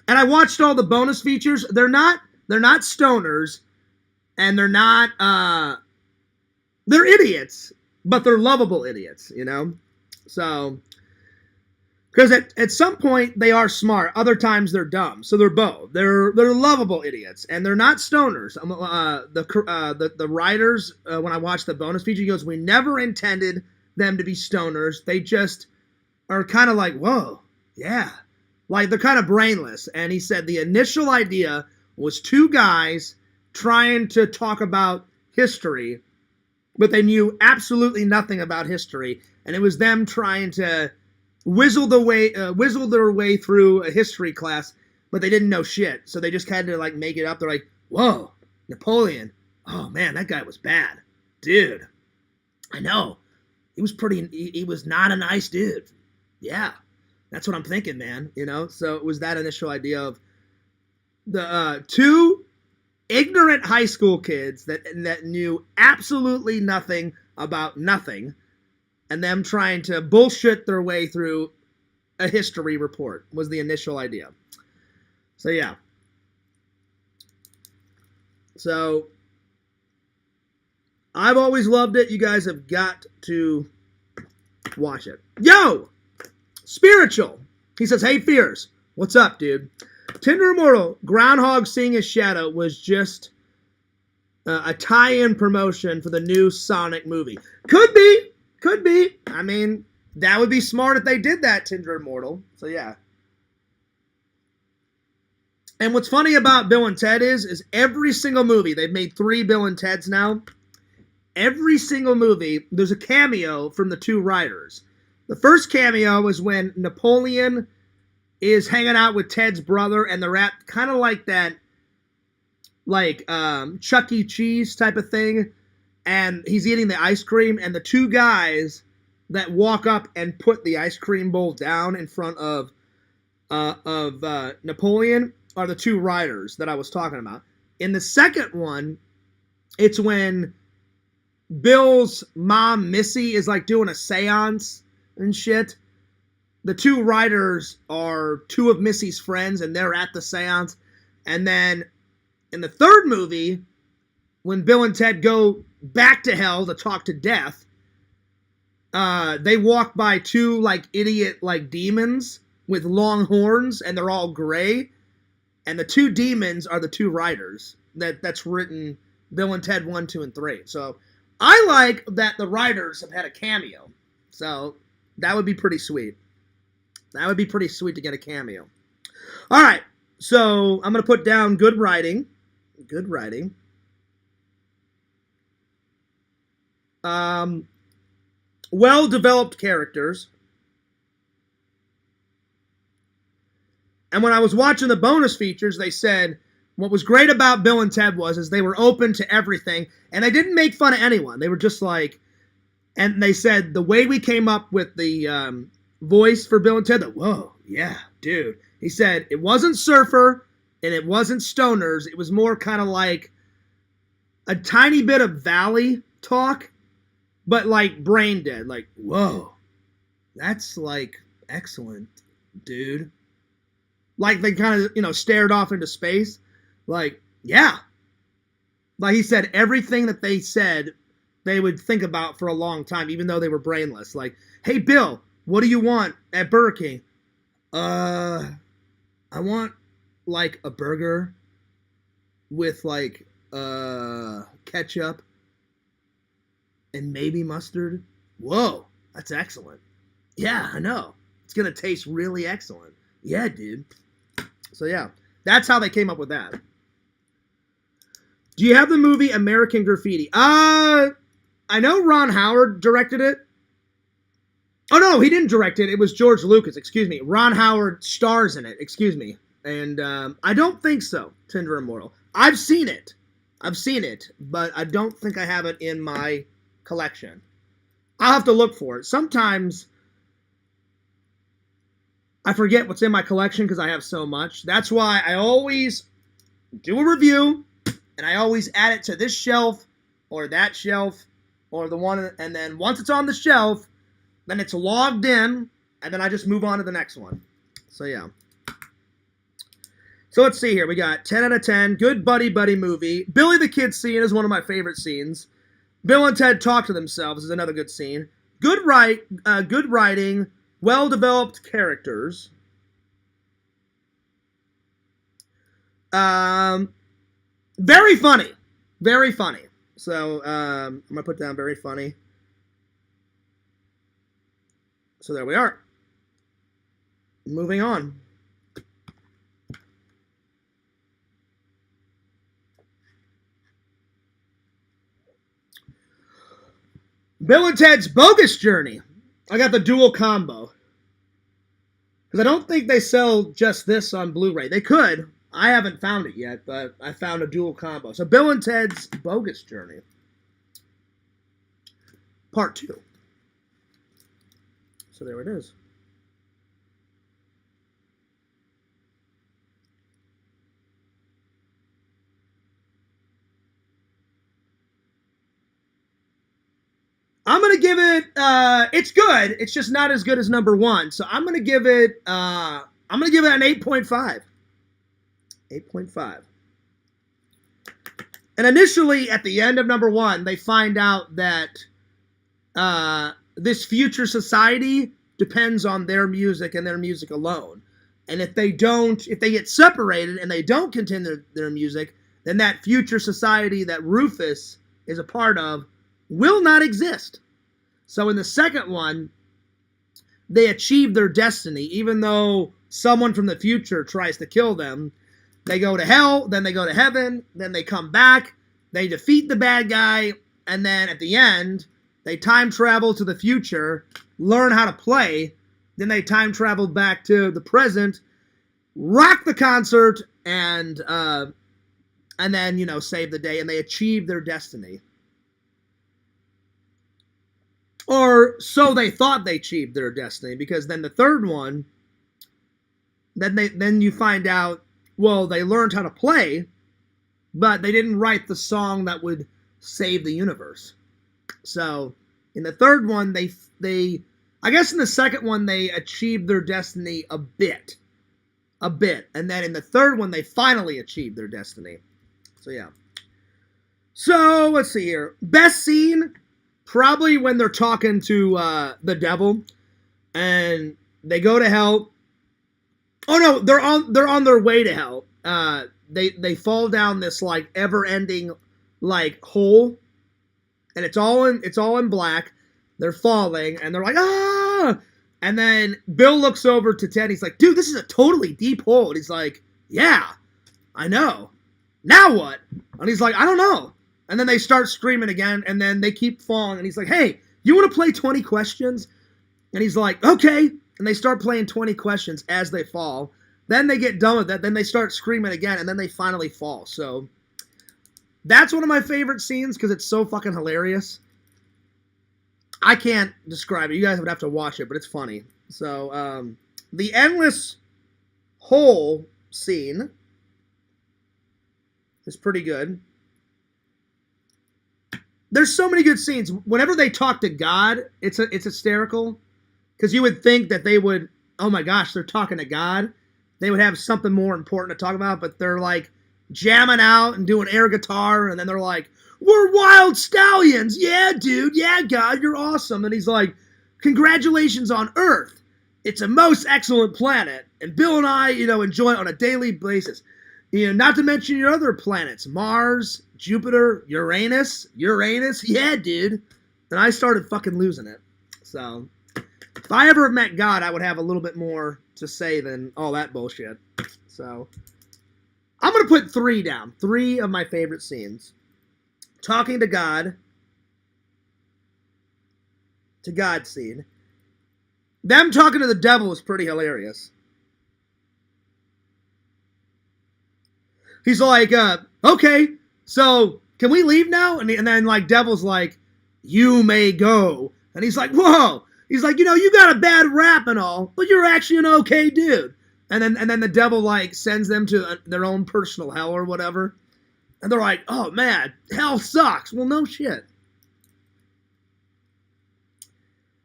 And I watched all the bonus features. They're not stoners. And they're not, they're idiots. But they're lovable idiots, you know? So, because at some point they are smart, other times they're dumb. So they're both. They're lovable idiots, and they're not stoners. The writers, when I watched the bonus feature, he goes, "We never intended them to be stoners. They just are kind of like, whoa, yeah, like they're kind of brainless." And he said the initial idea was 2 guys trying to talk about history, but they knew absolutely nothing about history. And it was them trying to whistle their way through a history class, but they didn't know shit. So they just kind of like make it up. They're like, whoa, Napoleon. Oh man, that guy was bad. Dude, I know. He was not a nice dude. Yeah, that's what I'm thinking, man. You know, so it was that initial idea of the 2 ignorant high school kids that knew absolutely nothing about nothing, and them trying to bullshit their way through a history report was the initial idea. So, yeah. So, I've always loved it. You guys have got to watch it. Yo! Spiritual. He says, hey, Fears. What's up, dude? Tinder Immortal. GroundHog seeing his shadow was just a tie-in promotion for the new Sonic movie. Could be. Could be. I mean, that would be smart if they did that, Tinder Immortal. So, yeah. And what's funny about Bill and Ted is every single movie, they've made 3 Bill and Teds now. Every single movie, there's a cameo from the 2 writers. The first cameo is when Napoleon is hanging out with Ted's brother, and they're at kind of like that, like Chuck E. Cheese type of thing. And he's eating the ice cream, and the 2 guys that walk up and put the ice cream bowl down in front of Napoleon are the two riders that I was talking about. In the second one, it's when Bill's mom, Missy, is like doing a seance and shit. The two riders are two of Missy's friends, and they're at the seance. And then in the third movie, when Bill and Ted go back to hell to talk to Death, they walk by two like idiot like demons with long horns, and they're all gray. And the two demons are the two riders that's written Bill and Ted 1, 2, and 3. So I like that the writers have had a cameo. So that would be pretty sweet. That would be pretty sweet to get a cameo. All right. So I'm going to put down good writing. Good writing. Well-developed characters. And when I was watching the bonus features, they said what was great about Bill and Ted is they were open to everything, and they didn't make fun of anyone. They were just like, and they said the way we came up with the voice for Bill and Ted, whoa, yeah, dude. He said it wasn't surfer and it wasn't stoners. It was more kind of like a tiny bit of valley talk, but like brain dead. Like, whoa, that's like excellent, dude. Like they kind of, stared off into space. Like, yeah. Like he said, everything that they said, they would think about for a long time, even though they were brainless. Like, hey, Bill, what do you want at Burger King? I want, like, a burger with, like, ketchup and maybe mustard. Whoa, that's excellent. Yeah, I know. It's going to taste really excellent. Yeah, dude. So, yeah, that's how they came up with that. Do you have the movie American Graffiti? I know Ron Howard directed it. Oh, no, he didn't direct it. It was George Lucas, excuse me. Ron Howard stars in it, excuse me. And I don't think so, Tinder Immortal. I've seen it, but I don't think I have it in my collection. I'll have to look for it. Sometimes I forget what's in my collection because I have so much. That's why I always do a review, and I always add it to this shelf or that shelf or the one, and then once it's on the shelf, then it's logged in, and then I just move on to the next one. So, yeah. So, let's see here. We got 10 out of 10. Good buddy movie. Billy the Kid scene is one of my favorite scenes. Bill and Ted talk to themselves is another good scene. Good writing. Well-developed characters. Very funny. Very funny. So, I'm going to put down very funny. So there we are. Moving on. Bill and Ted's Bogus Journey. I got the dual combo. Because I don't think they sell just this on Blu-ray. They could. I haven't found it yet, but I found a dual combo. So Bill and Ted's Bogus Journey. Part 2. So there it is. I'm going to give it, it's good. It's just not as good as number 1. So I'm going to give it, an 8.5. 8.5. And initially, at the end of number 1, they find out that this future society depends on their music and their music alone. And if they get separated and they don't continue their music, then that future society that Rufus is a part of will not exist. So in the second one, they achieve their destiny, even though someone from the future tries to kill them. They go to hell, then they go to heaven, then they come back, they defeat the bad guy, and then at the end, they time travel to the future, learn how to play, then they time travel back to the present, rock the concert, and then, save the day, and they achieve their destiny. Or so they thought they achieved their destiny, because then the third one, then you find out, well, they learned how to play, but they didn't write the song that would save the universe. So in the third one, they I guess in the second one they achieved their destiny a bit, and then in the third one they finally achieved their destiny. So yeah. So let's see here. Best scene, probably when they're talking to the devil, and they go to hell. Oh no, they're on their way to hell. They fall down this like ever-ending like hole, and it's all in black. They're falling, and they're like, ah! And then Bill looks over to Ted. He's like, dude, this is a totally deep hole. And he's like, yeah, I know. Now what? And he's like, I don't know. And then they start screaming again, and then they keep falling. And he's like, hey, you want to play 20 questions? And he's like, okay. And they start playing 20 questions as they fall. Then they get done with that. Then they start screaming again, and then they finally fall. So that's one of my favorite scenes because it's so fucking hilarious. I can't describe it. You guys would have to watch it, but it's funny. So the endless hole scene is pretty good. There's so many good scenes. Whenever they talk to God, it's hysterical. Because you would think that they would, oh my gosh, they're talking to God. They would have something more important to talk about, but they're like jamming out and doing air guitar, and then they're like, we're wild stallions. Yeah, dude. Yeah, God, you're awesome. And he's like, congratulations on Earth. It's a most excellent planet. And Bill and I, enjoy it on a daily basis. Not to mention your other planets, Mars, Jupiter, Uranus. Yeah, dude. And I started fucking losing it. So if I ever met God, I would have a little bit more to say than all that bullshit. So I'm going to put 3 down. 3 of my favorite scenes. Talking to God scene. Them talking to the devil was pretty hilarious. He's like, okay, so can we leave now? And then like devil's like, you may go. And he's like, whoa. He's like, you got a bad rap and all, but you're actually an okay dude. And then the devil like sends them to their own personal hell or whatever. And they're like, oh man, hell sucks. Well, no shit.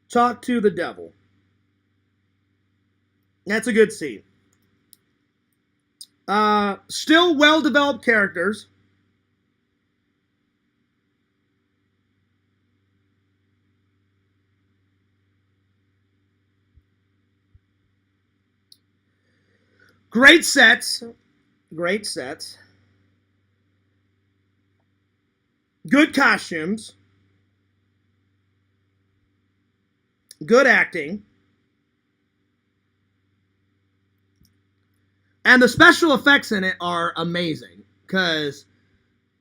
Talk to the devil. That's a good scene. Still well-developed characters. Great sets. Good costumes. Good acting. And the special effects in it are amazing. Because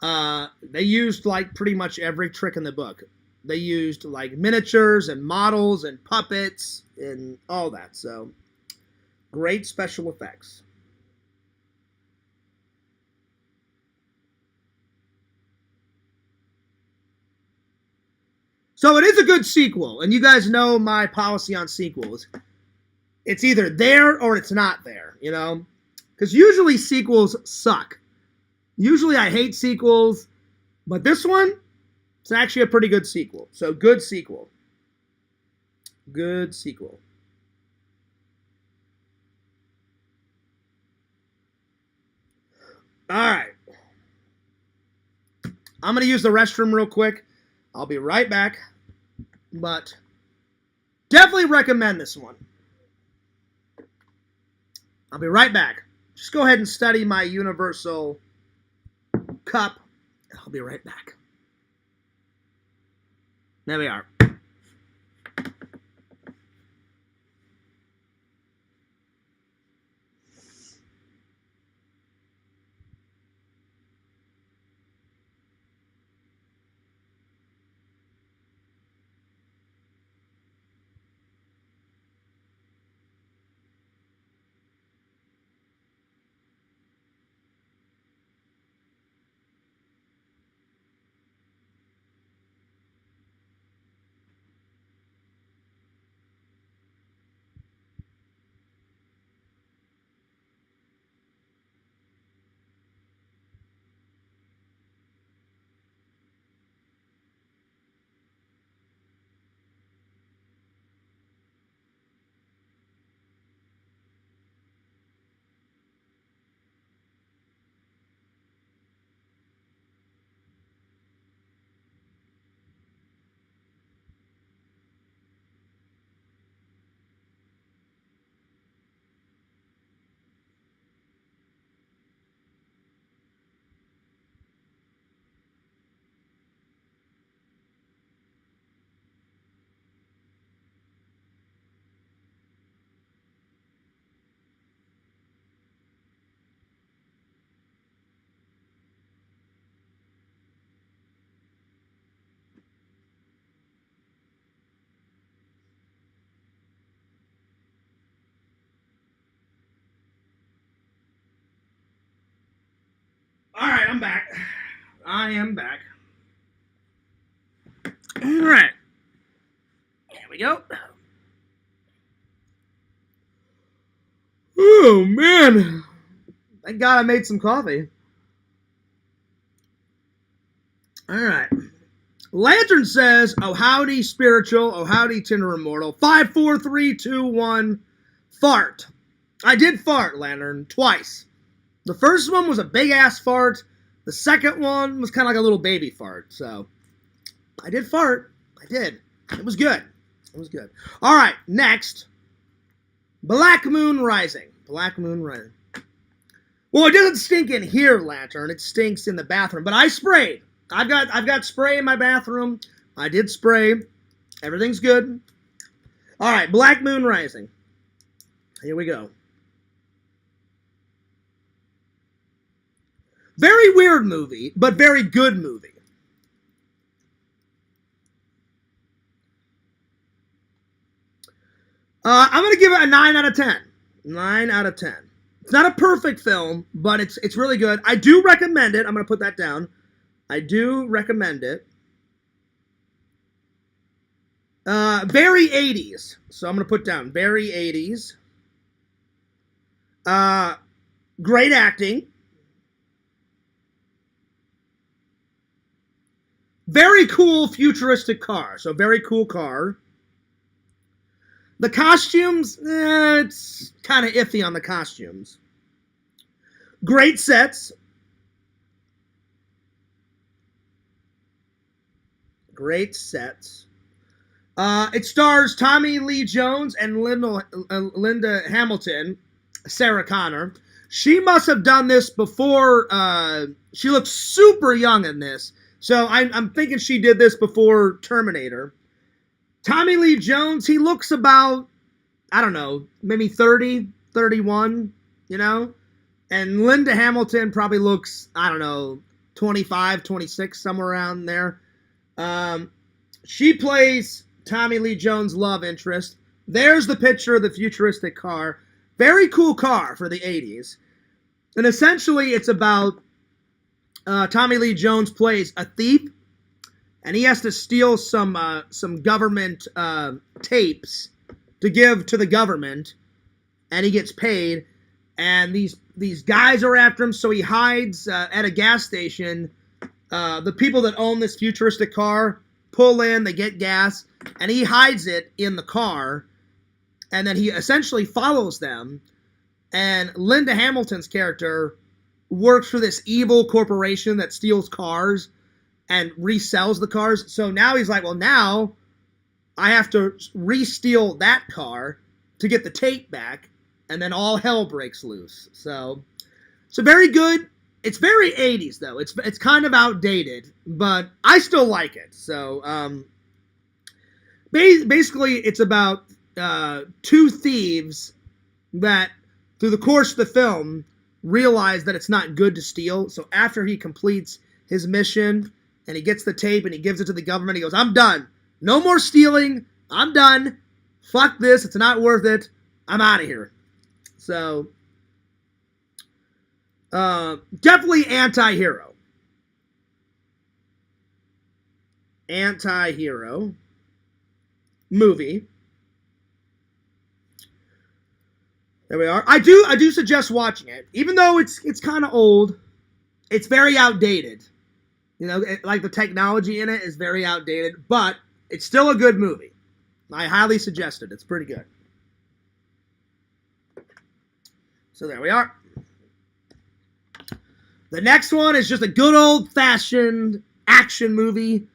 they used like pretty much every trick in the book. They used like miniatures and models and puppets and all that. So great special effects. So it is a good sequel, and you guys know my policy on sequels. It's either there or it's not there, Because usually sequels suck. Usually I hate sequels, but this one, it's actually a pretty good sequel. So good sequel. Good sequel. All right. I'm going to use the restroom real quick. I'll be right back, but definitely recommend this one. I'll be right back. Just go ahead and study my Universal cup, and I'll be right back. There we are. I'm back. I am back. All right. There we go. Oh, man. Thank God I made some coffee. All right. Lantern says, oh, howdy, spiritual. Oh, howdy, Tinder immortal. 5, 4, 3, 2, 1. Fart. I did fart, Lantern, twice. The first one was a big-ass fart. The second one was kind of like a little baby fart. So, I did fart. I did. It was good. It was good. All right, next. Black Moon Rising. Black Moon Rising. Well, it doesn't stink in here, Lantern. It stinks in the bathroom. But I sprayed. I've got spray in my bathroom. I did spray. Everything's good. All right, Black Moon Rising. Here we go. Very weird movie, but very good movie. I'm going to give it a 9 out of 10. 9 out of 10. It's not a perfect film, but it's really good. I do recommend it. I'm going to put that down. I do recommend it. Very 80s. So I'm going to put down very 80s. Great acting. Very cool futuristic car. So very cool car. The costumes, it's kind of iffy on the costumes. Great sets. Great sets. It stars Tommy Lee Jones and Linda Hamilton, Sarah Connor. She must have done this before. She looks super young in this. So I'm thinking she did this before Terminator. Tommy Lee Jones, he looks about, I don't know, maybe 30, 31, you know? And Linda Hamilton probably looks, I don't know, 25, 26, somewhere around there. She plays Tommy Lee Jones' love interest. There's the picture of the futuristic car. Very cool car for the 80s. And essentially it's about Tommy Lee Jones plays a thief. And he has to steal some government tapes to give to the government, and he gets paid. And these guys are after him, so he hides at a gas station. The people that own this futuristic car pull in, they get gas, and he hides it in the car. And then he essentially follows them. And Linda Hamilton's character works for this evil corporation that steals cars and resells the cars. So now he's like, well, now I have to re-steal that car to get the tape back, and then all hell breaks loose. So very good. It's very 80s, though. It's kind of outdated, but I still like it. So basically, it's about two thieves that, through the course of the film, realize that it's not good to steal. So after he completes his mission and he gets the tape and he gives it to the government, he goes, I'm done. No more stealing. I'm done. Fuck this. It's not worth it. I'm out of here. So, definitely anti-hero. Anti-hero movie. There we are. I do suggest watching it. Even though it's kind of old, it's very outdated. You know, like the technology in it is very outdated, but it's still a good movie. I highly suggest it. It's pretty good. So there we are. The next one is just a good old-fashioned action movie,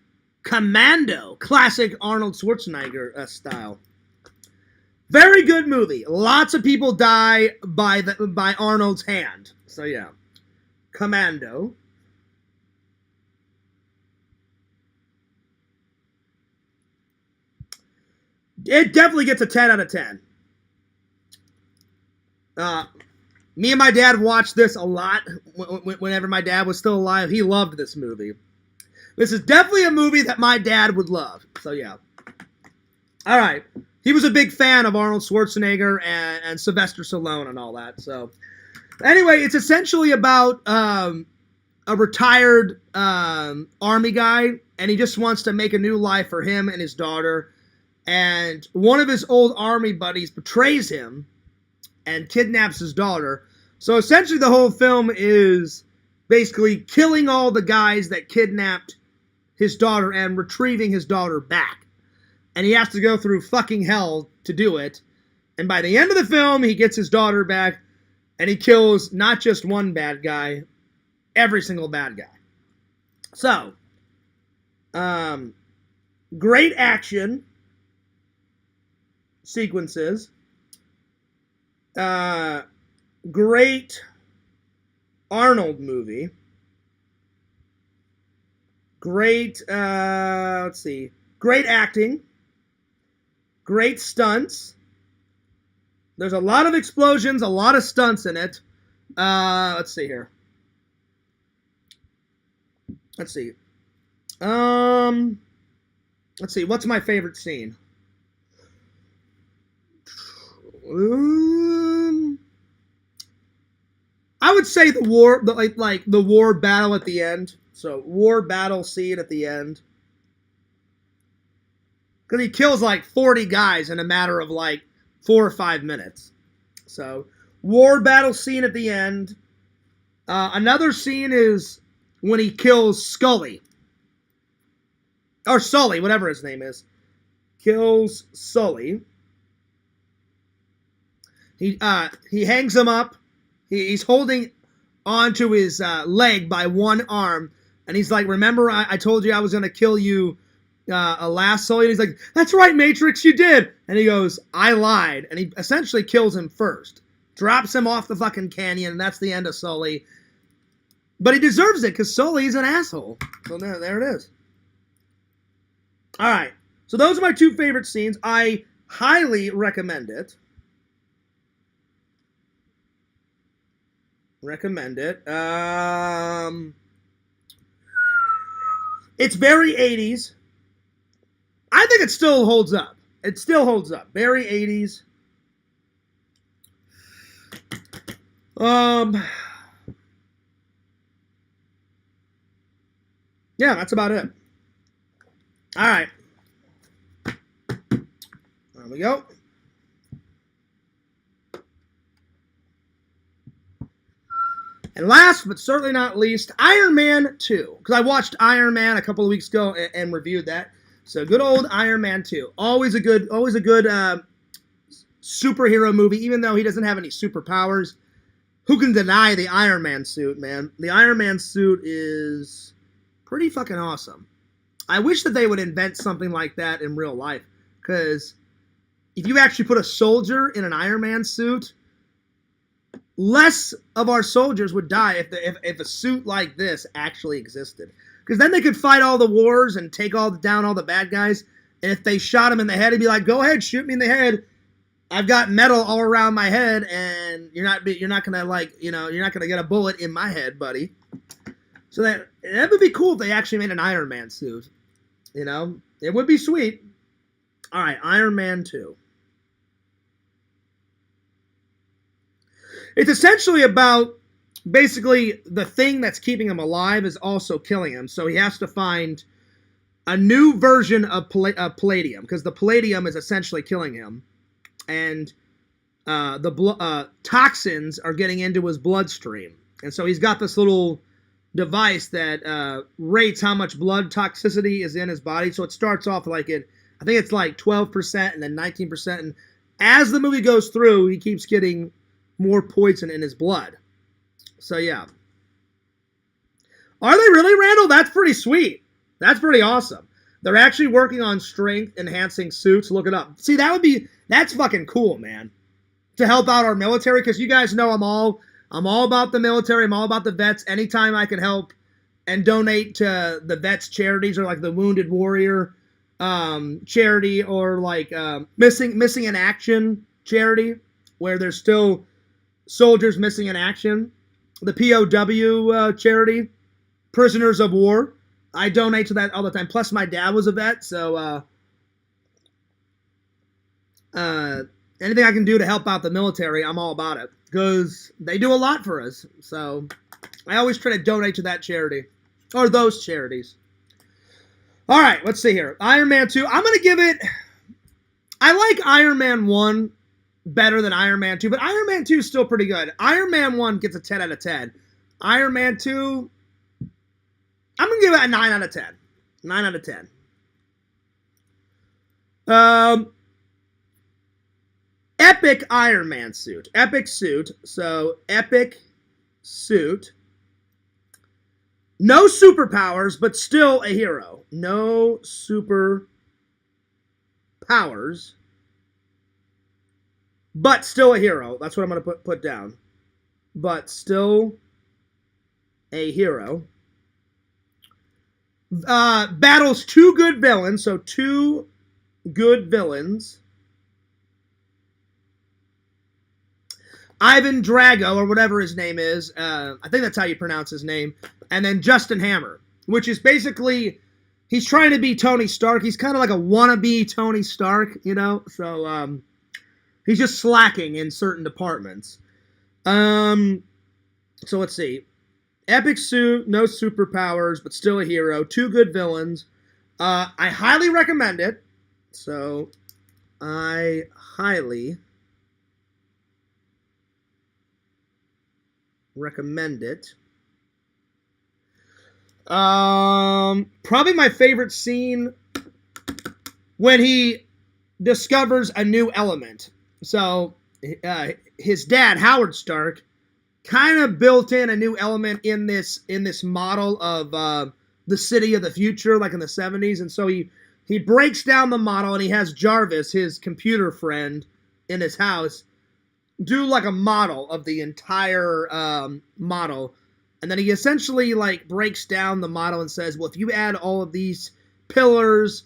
Commando, classic Arnold Schwarzenegger style. Very good movie. Lots of people die by Arnold's hand. So yeah, Commando. It definitely gets a 10 out of 10. Me and my dad watched this a lot whenever my dad was still alive. He loved this movie. This is definitely a movie that my dad would love. So, yeah. All right. He was a big fan of Arnold Schwarzenegger and Sylvester Stallone and all that. So, anyway, it's essentially about a a retired army guy, and he just wants to make a new life for him and his daughter. And one of his old army buddies betrays him and kidnaps his daughter. So essentially the whole film is basically killing all the guys that kidnapped his daughter and retrieving his daughter back. And he has to go through fucking hell to do it. And by the end of the film, he gets his daughter back, and he kills not just one bad guy, every single bad guy. So, great action sequences. Great Arnold movie. Great, let's see. Great acting. Great stunts. There's a lot of explosions, a lot of stunts in it. Let's see here. Let's see. Let's see. What's my favorite scene? I would say the war, the war battle at the end. So war battle scene at the end. Because he kills like 40 guys in a matter of like 4 or 5 minutes. So war battle scene at the end. Another scene is when he kills Scully. Or Sully, whatever his name is. Kills Sully. He hangs him up. He's holding onto his leg by one arm. And he's like, remember I told you I was going to kill you last Sully? And he's like, that's right, Matrix, you did. And he goes, I lied. And he essentially kills him first. Drops him off the fucking canyon. And that's the end of Sully. But he deserves it because Sully's an asshole. So there it is. All right. So those are my 2 favorite scenes. I highly recommend it. It's very 80s. I think it still holds up. It still holds up. Very 80s. Yeah, that's about it. All right. There we go. And last but certainly not least, Iron Man 2. Because I watched Iron Man a couple of weeks ago and reviewed that. So good old Iron Man 2. Always a good superhero movie, even though he doesn't have any superpowers. Who can deny the Iron Man suit, man? The Iron Man suit is pretty fucking awesome. I wish that they would invent something like that in real life. Because if you actually put a soldier in an Iron Man suit, less of our soldiers would die if a suit like this actually existed. Because then they could fight all the wars and take down all the bad guys. And if they shot him in the head, he'd be like, go ahead, shoot me in the head. I've got metal all around my head, and you're not gonna you're not gonna get a bullet in my head, buddy. So that would be cool if they actually made an Iron Man suit. You know, it would be sweet. All right, Iron Man 2. It's essentially about basically the thing that's keeping him alive is also killing him. So he has to find a new version of palladium because the palladium is essentially killing him. And the toxins are getting into his bloodstream. And so he's got this little device that rates how much blood toxicity is in his body. So it starts off I think it's like 12% and then 19%. And as the movie goes through, he keeps getting more poison in his blood. So yeah. Are they really, Randall? That's pretty sweet. That's pretty awesome. They're actually working on strength enhancing suits. Look it up. See, that's fucking cool, man. To help out our military, because you guys know I'm all about the military. I'm all about the vets. Anytime I can help and donate to the vets charities or like the Wounded Warrior charity or like missing in action charity where there's still soldiers missing in action. The POW charity, Prisoners of War. I donate to that all the time. Plus, my dad was a vet, so anything I can do to help out the military, I'm all about it. Because they do a lot for us. So, I always try to donate to that charity. Or those charities. All right, let's see here. Iron Man 2. I'm going to give it... I like Iron Man 1 better than Iron Man 2, but Iron Man 2 is still pretty good. Iron Man 1 gets a 10 out of 10. Iron Man 2, I'm going to give it a 9 out of 10. 9 out of 10. Epic Iron Man suit. Epic suit. So, epic suit. No superpowers, but still a hero. No superpowers, but still a hero. That's what I'm going to put down. But still a hero. Battles 2 good villains. So 2 good villains. Ivan Drago, or whatever his name is. I think that's how you pronounce his name. And then Justin Hammer, which is basically, he's trying to be Tony Stark. He's kind of like a wannabe Tony Stark, you know? So, he's just slacking in certain departments. So let's see. Epic suit, no superpowers, but still a hero. 2 good villains. I highly recommend it. So, I highly recommend it. Probably my favorite scene when he discovers a new element. So, his dad, Howard Stark, kind of built in a new element in this model of the city of the future, like in the 70s. And so he breaks down the model, and he has Jarvis, his computer friend, in his house, do like a model of the entire model. And then he essentially like breaks down the model and says, well, if you add all of these pillars,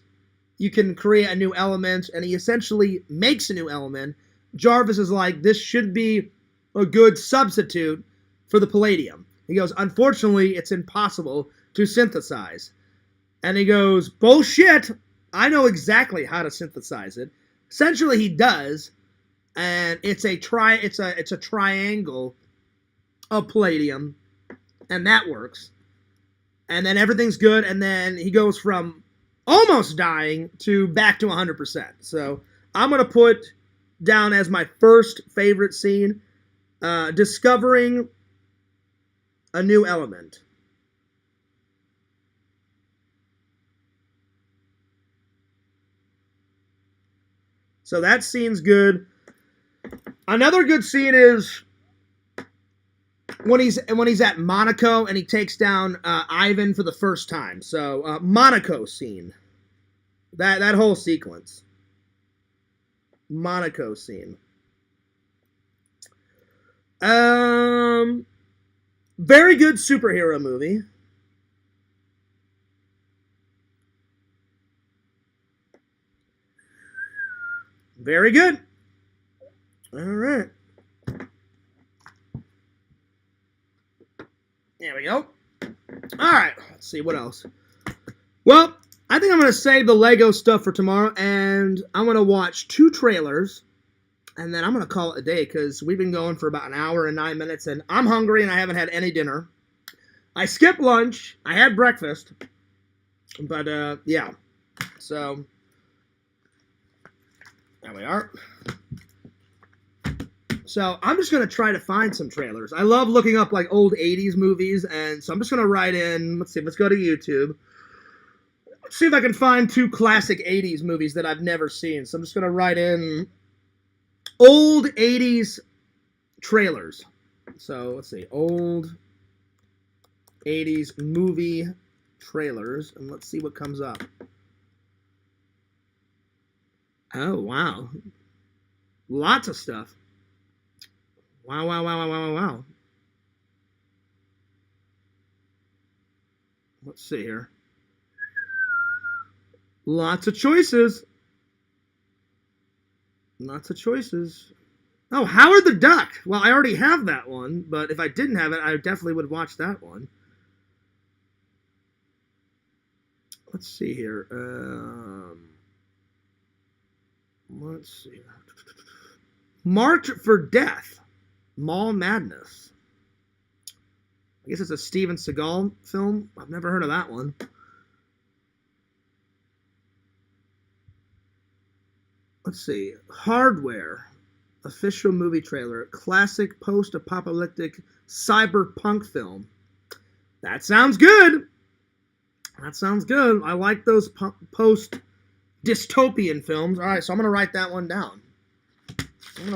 you can create a new element. And he essentially makes a new element. Jarvis is like, this should be a good substitute for the palladium. He goes, unfortunately, it's impossible to synthesize. And he goes, bullshit. I know exactly how to synthesize it. Essentially, he does. And it's a triangle of palladium. And that works. And then everything's good. And then he goes from almost dying to back to 100%. So I'm going to put down as my first favorite scene, discovering a new element. So that scene's good. Another good scene is when he's at Monaco and he takes down Ivan for the first time. So Monaco scene. That whole sequence. Monaco scene. Very good superhero movie. Very good. All right. There we go. All right. Let's see what else. Well, I think I'm going to save the Lego stuff for tomorrow, and I'm going to watch 2 trailers, and then I'm going to call it a day because we've been going for about an hour and 9 minutes, and I'm hungry, and I haven't had any dinner. I skipped lunch. I had breakfast, but, yeah. So, there we are. So, I'm just going to try to find some trailers. I love looking up, like, old 80s movies, and so I'm just going to write in, let's go to YouTube. Let's see if I can find 2 classic 80s movies that I've never seen. So I'm just going to write in old 80s trailers. So let's see, old 80s movie trailers, and let's see what comes up. Oh, wow. Lots of stuff. Wow. Let's see here. Lots of choices. Lots of choices. Oh, Howard the Duck. Well, I already have that one, but if I didn't have it, I definitely would watch that one. Let's see here. Let's see. Marked for Death. Mall Madness. I guess it's a Steven Seagal film. I've never heard of that one. Let's see. Hardware. Official movie trailer. Classic post-apocalyptic cyberpunk film. That sounds good. That sounds good. I like those post-dystopian films. All right, so I'm going to write that one down. And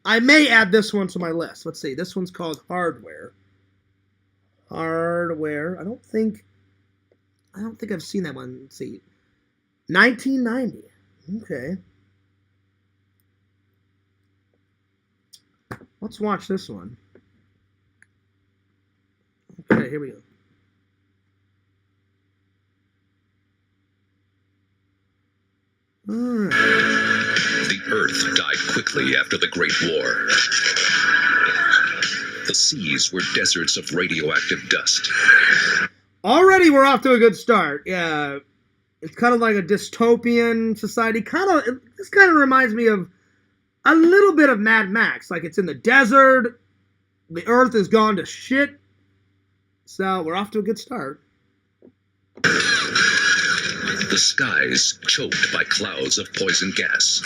I may add this one to my list. Let's see. This one's called Hardware. Hardware. I don't think I've seen that one. Let's see. 1990. Okay. Let's watch this one. Okay, here we go. All right. The Earth died quickly after the Great War. The seas were deserts of radioactive dust. Already we're off to a good start. Yeah. It's kind of like a dystopian society. This kind of reminds me of a little bit of Mad Max. Like, it's in the desert. The Earth has gone to shit. So we're off to a good start. The skies choked by clouds of poison gas.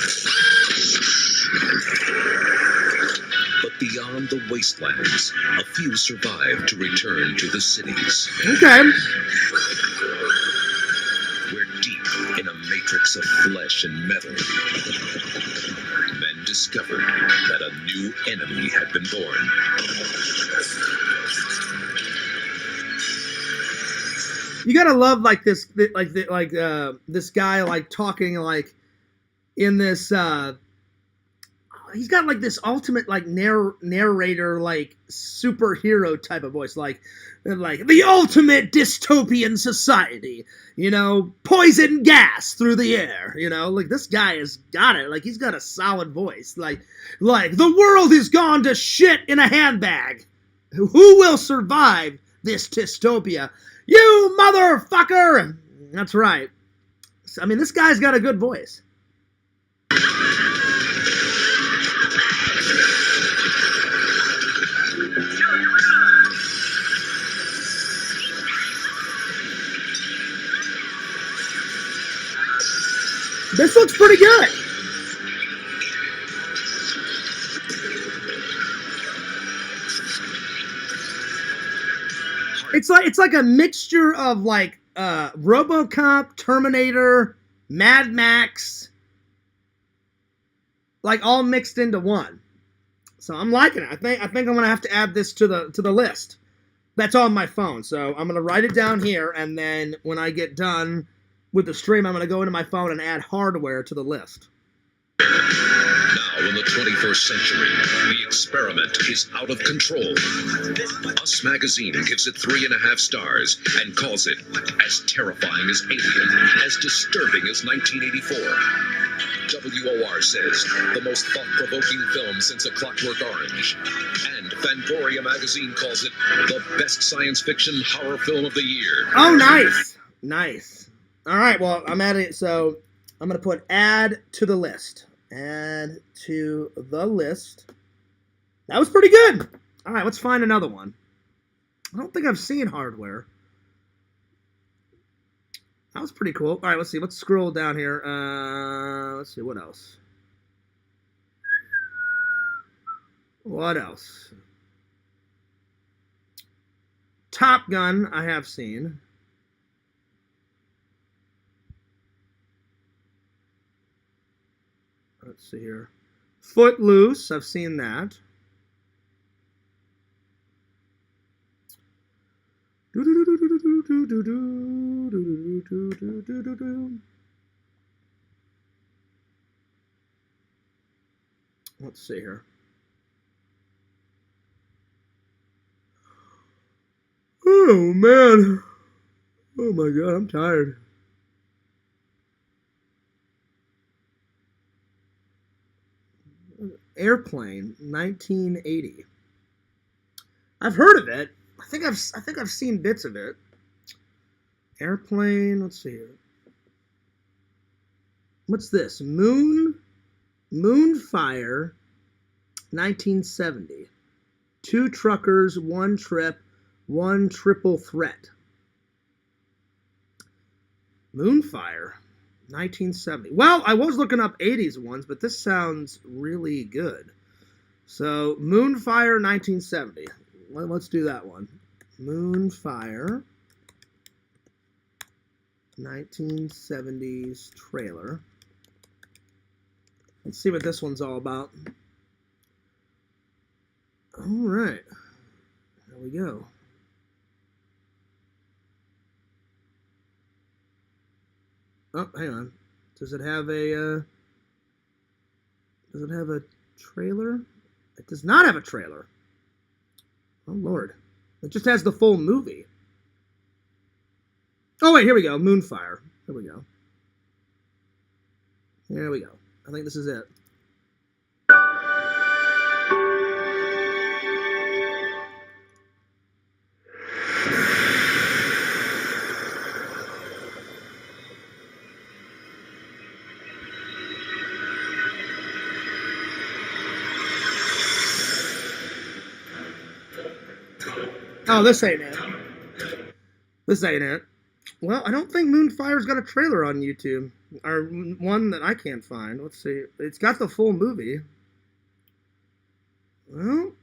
But beyond the wastelands, a few survived to return to the cities. Okay. Where deep in a matrix of flesh and metal, men discovered that a new enemy had been born. You gotta love like this guy like talking like in this. He's got like this ultimate like narrator like superhero type of voice, like the ultimate dystopian society. You know, poison gas through the air. You know, like this guy has got it. Like he's got a solid voice. Like the world has gone to shit in a handbag. Who will survive this dystopia? You motherfucker! That's right. I mean, this guy's got a good voice. This looks pretty good. It's like a mixture of like RoboCop, Terminator, Mad Max, like all mixed into one. So I'm liking it. I think I'm gonna have to add this to the list. That's on my phone, so I'm gonna write it down here, and then when I get done with the stream, I'm gonna go into my phone and add Hardware to the list. Now, in the 21st century, the experiment is out of control. Us Magazine gives it 3.5 stars and calls it as terrifying as Alien, as disturbing as 1984. WOR says, the most thought-provoking film since A Clockwork Orange. And Fangoria Magazine calls it the best science fiction horror film of the year. Oh, nice. Nice. All right, well, I'm adding it, so I'm going to put add to the list. Add to the list. That was pretty good. All right, let's find another one. I don't think I've seen Hardware. That was pretty cool. All right, let's see. Let's scroll down here. Let's see. What else? What else? Top Gun, I have seen. Let's see here. Footloose, I've seen that. Let's see here. Oh, man. Oh, my God, I'm tired. Airplane, 1980. I've heard of it. I think I've seen bits of it. Airplane. Let's see here. What's this? Moonfire, 1970. 2 truckers, 1 trip, 1 triple threat. Moonfire, 1970. Well, I was looking up 80s ones, but this sounds really good. So, Moonfire, 1970. Let's do that one. Moonfire, 1970s trailer. Let's see what this one's all about. All right. There we go. Oh, hang on. Does it have a trailer? It does not have a trailer. Oh, Lord. It just has the full movie. Oh, wait, here we go. Moonfire. Here we go. Here we go. I think this is it. Oh, this ain't it. This ain't it. Well, I don't think Moonfire's got a trailer on YouTube. Or one that I can't find. Let's see. It's got the full movie. Well.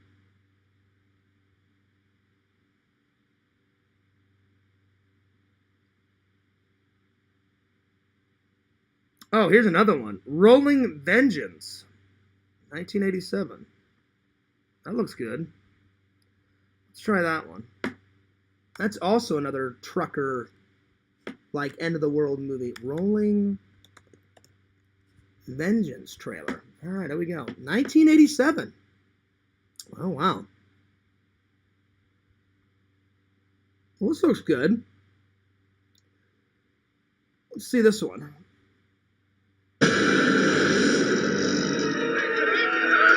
Oh, here's another one. Rolling Vengeance. 1987. That looks good. Let's try that one. That's also another trucker, like, end of the world movie. Rolling Vengeance trailer. All right, there we go. 1987. Oh, wow. Well, this looks good. Let's see this one.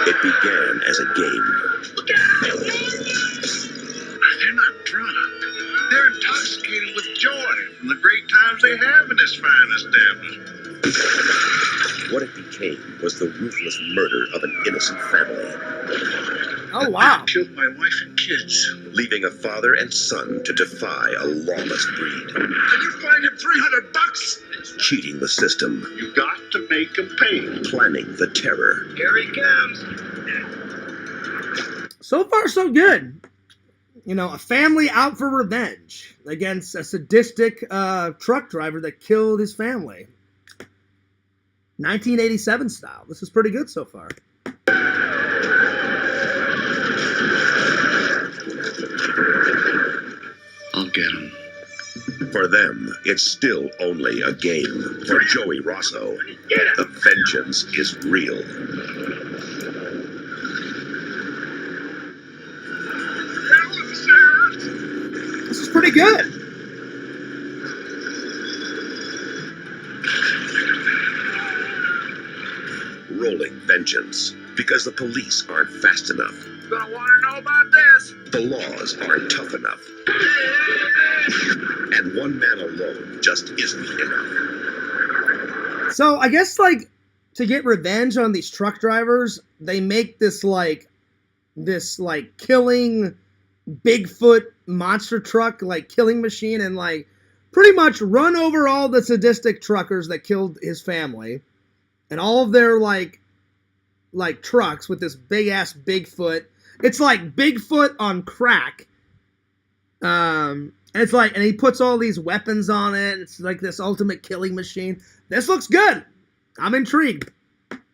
It began as a game. They're not drunk. They're intoxicated with joy from the great times they have in this fine establishment. What it became was the ruthless murder of an innocent family, Oh, wow. Killed my wife and kids. leaving a father and son to defy a lawless breed, Can you find him $300? cheating the system, You got to make him pay. planning the terror. Here he comes. So far, so good. You know, a family out for revenge against a sadistic truck driver that killed his family. 1987 style. This is pretty good so far. I'll get him. For them, it's still only a game. For Joey Rosso, the vengeance is real. This is pretty good. Rolling vengeance. Because the police aren't fast enough. Gonna want to know about this. The laws aren't tough enough. And one man alone just isn't enough. So I guess, like, to get revenge on these truck drivers, they make this killing Bigfoot monster truck, like, killing machine, and, like, pretty much run over all the sadistic truckers that killed his family and all of their, like trucks with this big ass Bigfoot. It's like Bigfoot on crack. And it's like, and he puts all these weapons on it. It's like this ultimate killing machine. This looks good. I'm intrigued.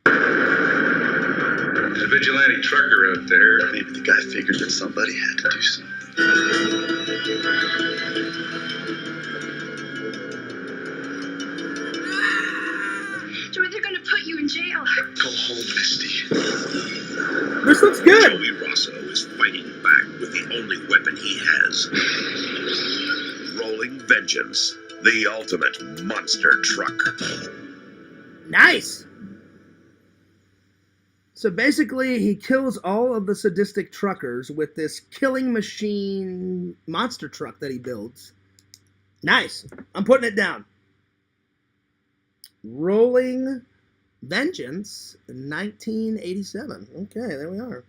There's a vigilante trucker out there. Maybe the guy figured that somebody had to do something. Joey, they're gonna put you in jail. Go home, Misty. This looks good. Joey Rosso is fighting back with the only weapon he has. Rolling vengeance. The ultimate monster truck. Nice. So basically, he kills all of the sadistic truckers with this killing machine monster truck that he builds. Nice. I'm putting it down. Rolling Vengeance, 1987. Okay, there we are.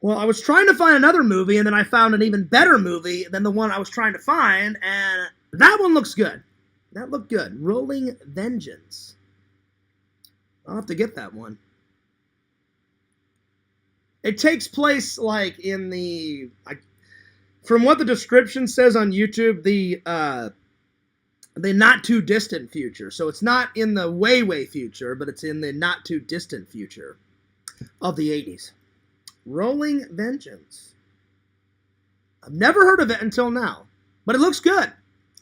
Well, I was trying to find another movie, and then I found an even better movie than the one I was trying to find, and that one looks good. That looked good. Rolling Vengeance. I'll have to get that one. It takes place, like, in the... from what the description says on YouTube, the not-too-distant future. So it's not in the way future, but it's in the not-too-distant future of the 80s. Rolling Vengeance. I've never heard of it until now, but it looks good.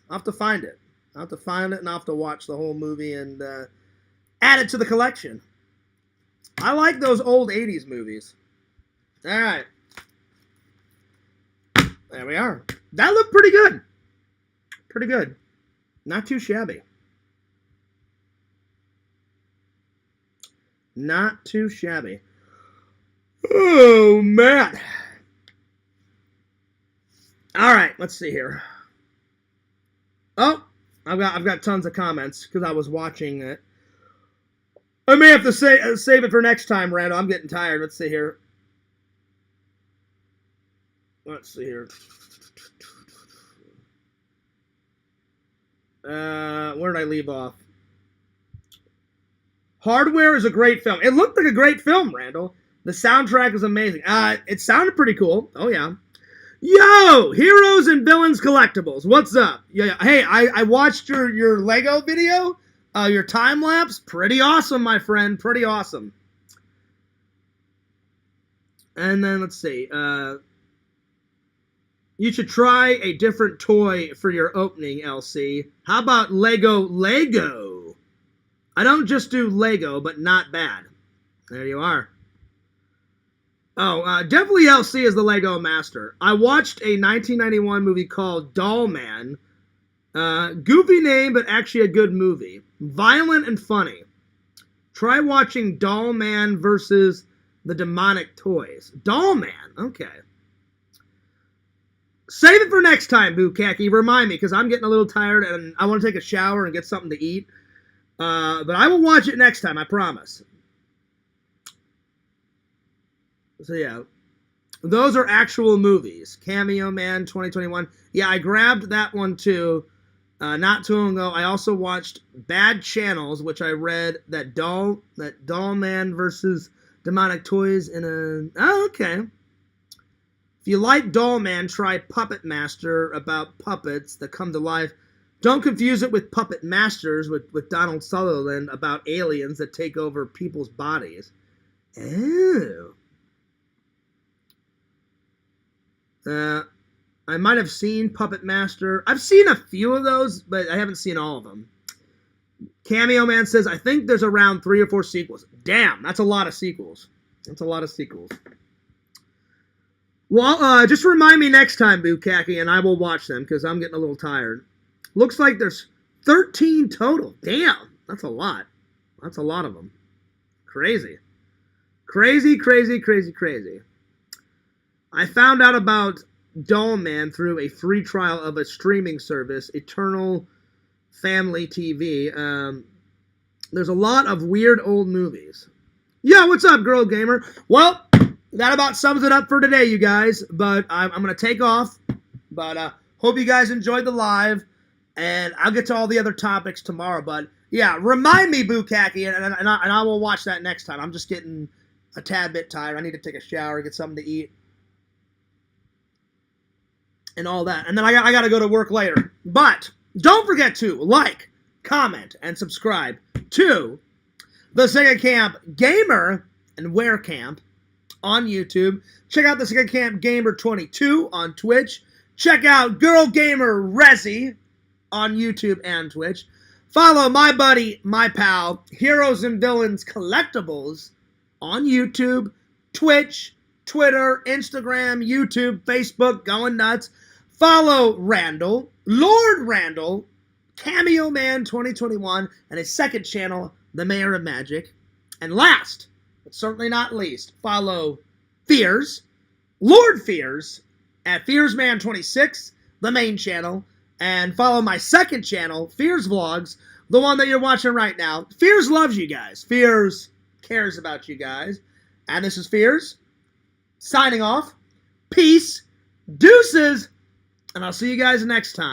I'll have to find it. I'll have to find it, and I'll have to watch the whole movie and add it to the collection. I like those old 80s movies. All right. There we are. That looked pretty good. Pretty good. Not too shabby. Not too shabby. Oh, man. All right, let's see here. Oh, I've got tons of comments because I was watching it. I may have to save it for next time, Randall. I'm getting tired. Let's see here. Let's see here. Where did I leave off? Hardware is a great film. It looked like a great film, Randall. The soundtrack is amazing. It sounded pretty cool. Oh, yeah. Yo! Heroes and Villains Collectibles. What's up? Yeah. Hey, I watched your Lego video. Your time-lapse. Pretty awesome, my friend. Pretty awesome. And then, let's see. You should try a different toy for your opening, LC. How about Lego? I don't just do Lego, but not bad. There you are. Oh, definitely LC is the Lego master. I watched a 1991 movie called Doll Man. Goofy name, but actually a good movie. Violent and funny. Try watching Doll Man versus the Demonic Toys. Doll Man, okay. Save it for next time, Bukaki. Remind me, because I'm getting a little tired and I want to take a shower and get something to eat. But I will watch it next time, I promise. So yeah, those are actual movies. Cameo Man 2021. Yeah, I grabbed that one too. Not too long ago. I also watched Bad Channels, which I read that Doll Man versus Demonic Toys in a... Oh, okay. If you like Doll Man, try Puppet Master about puppets that come to life. Don't confuse it with Puppet Masters with Donald Sutherland about aliens that take over people's bodies. Oh. I might have seen Puppet Master. I've seen a few of those, but I haven't seen all of them. Cameo Man says, I think there's around 3 or 4 sequels. Damn, that's a lot of sequels. That's a lot of sequels. Well, just remind me next time, Bukaki, and I will watch them, because I'm getting a little tired. Looks like there's 13 total. Damn, that's a lot. That's a lot of them. Crazy. Crazy, crazy, crazy, crazy. I found out about Doll Man through a free trial of a streaming service, Eternal Family TV. There's a lot of weird old movies. Yeah, what's up, Girl Gamer? Well, that about sums it up for today, you guys. But I'm going to take off. But hope you guys enjoyed the live. And I'll get to all the other topics tomorrow. But yeah, remind me, Bukaki, and I will watch that next time. I'm just getting a tad bit tired. I need to take a shower, get something to eat. And all that. And then I got to go to work later. But don't forget to like, comment, and subscribe to the Sega Camp Gamer and Wear Camp on YouTube. Check out the Sega Camp Gamer 22 on Twitch. Check out Girl Gamer Resi on YouTube and Twitch. Follow my buddy, my pal, Heroes and Villains Collectibles on YouTube, Twitch, Twitter, Instagram, YouTube, Facebook, going nuts. Follow Randall, Lord Randall, Cameo Man 2021, and his second channel, The Mayor of Magic. And last, but certainly not least, follow Fears, Lord Fears, at FearsMan26, the main channel. And follow my second channel, Fears Vlogs, the one that you're watching right now. Fears loves you guys. Fears cares about you guys. And this is Fears. signing off. Peace, deuces, and I'll see you guys next time.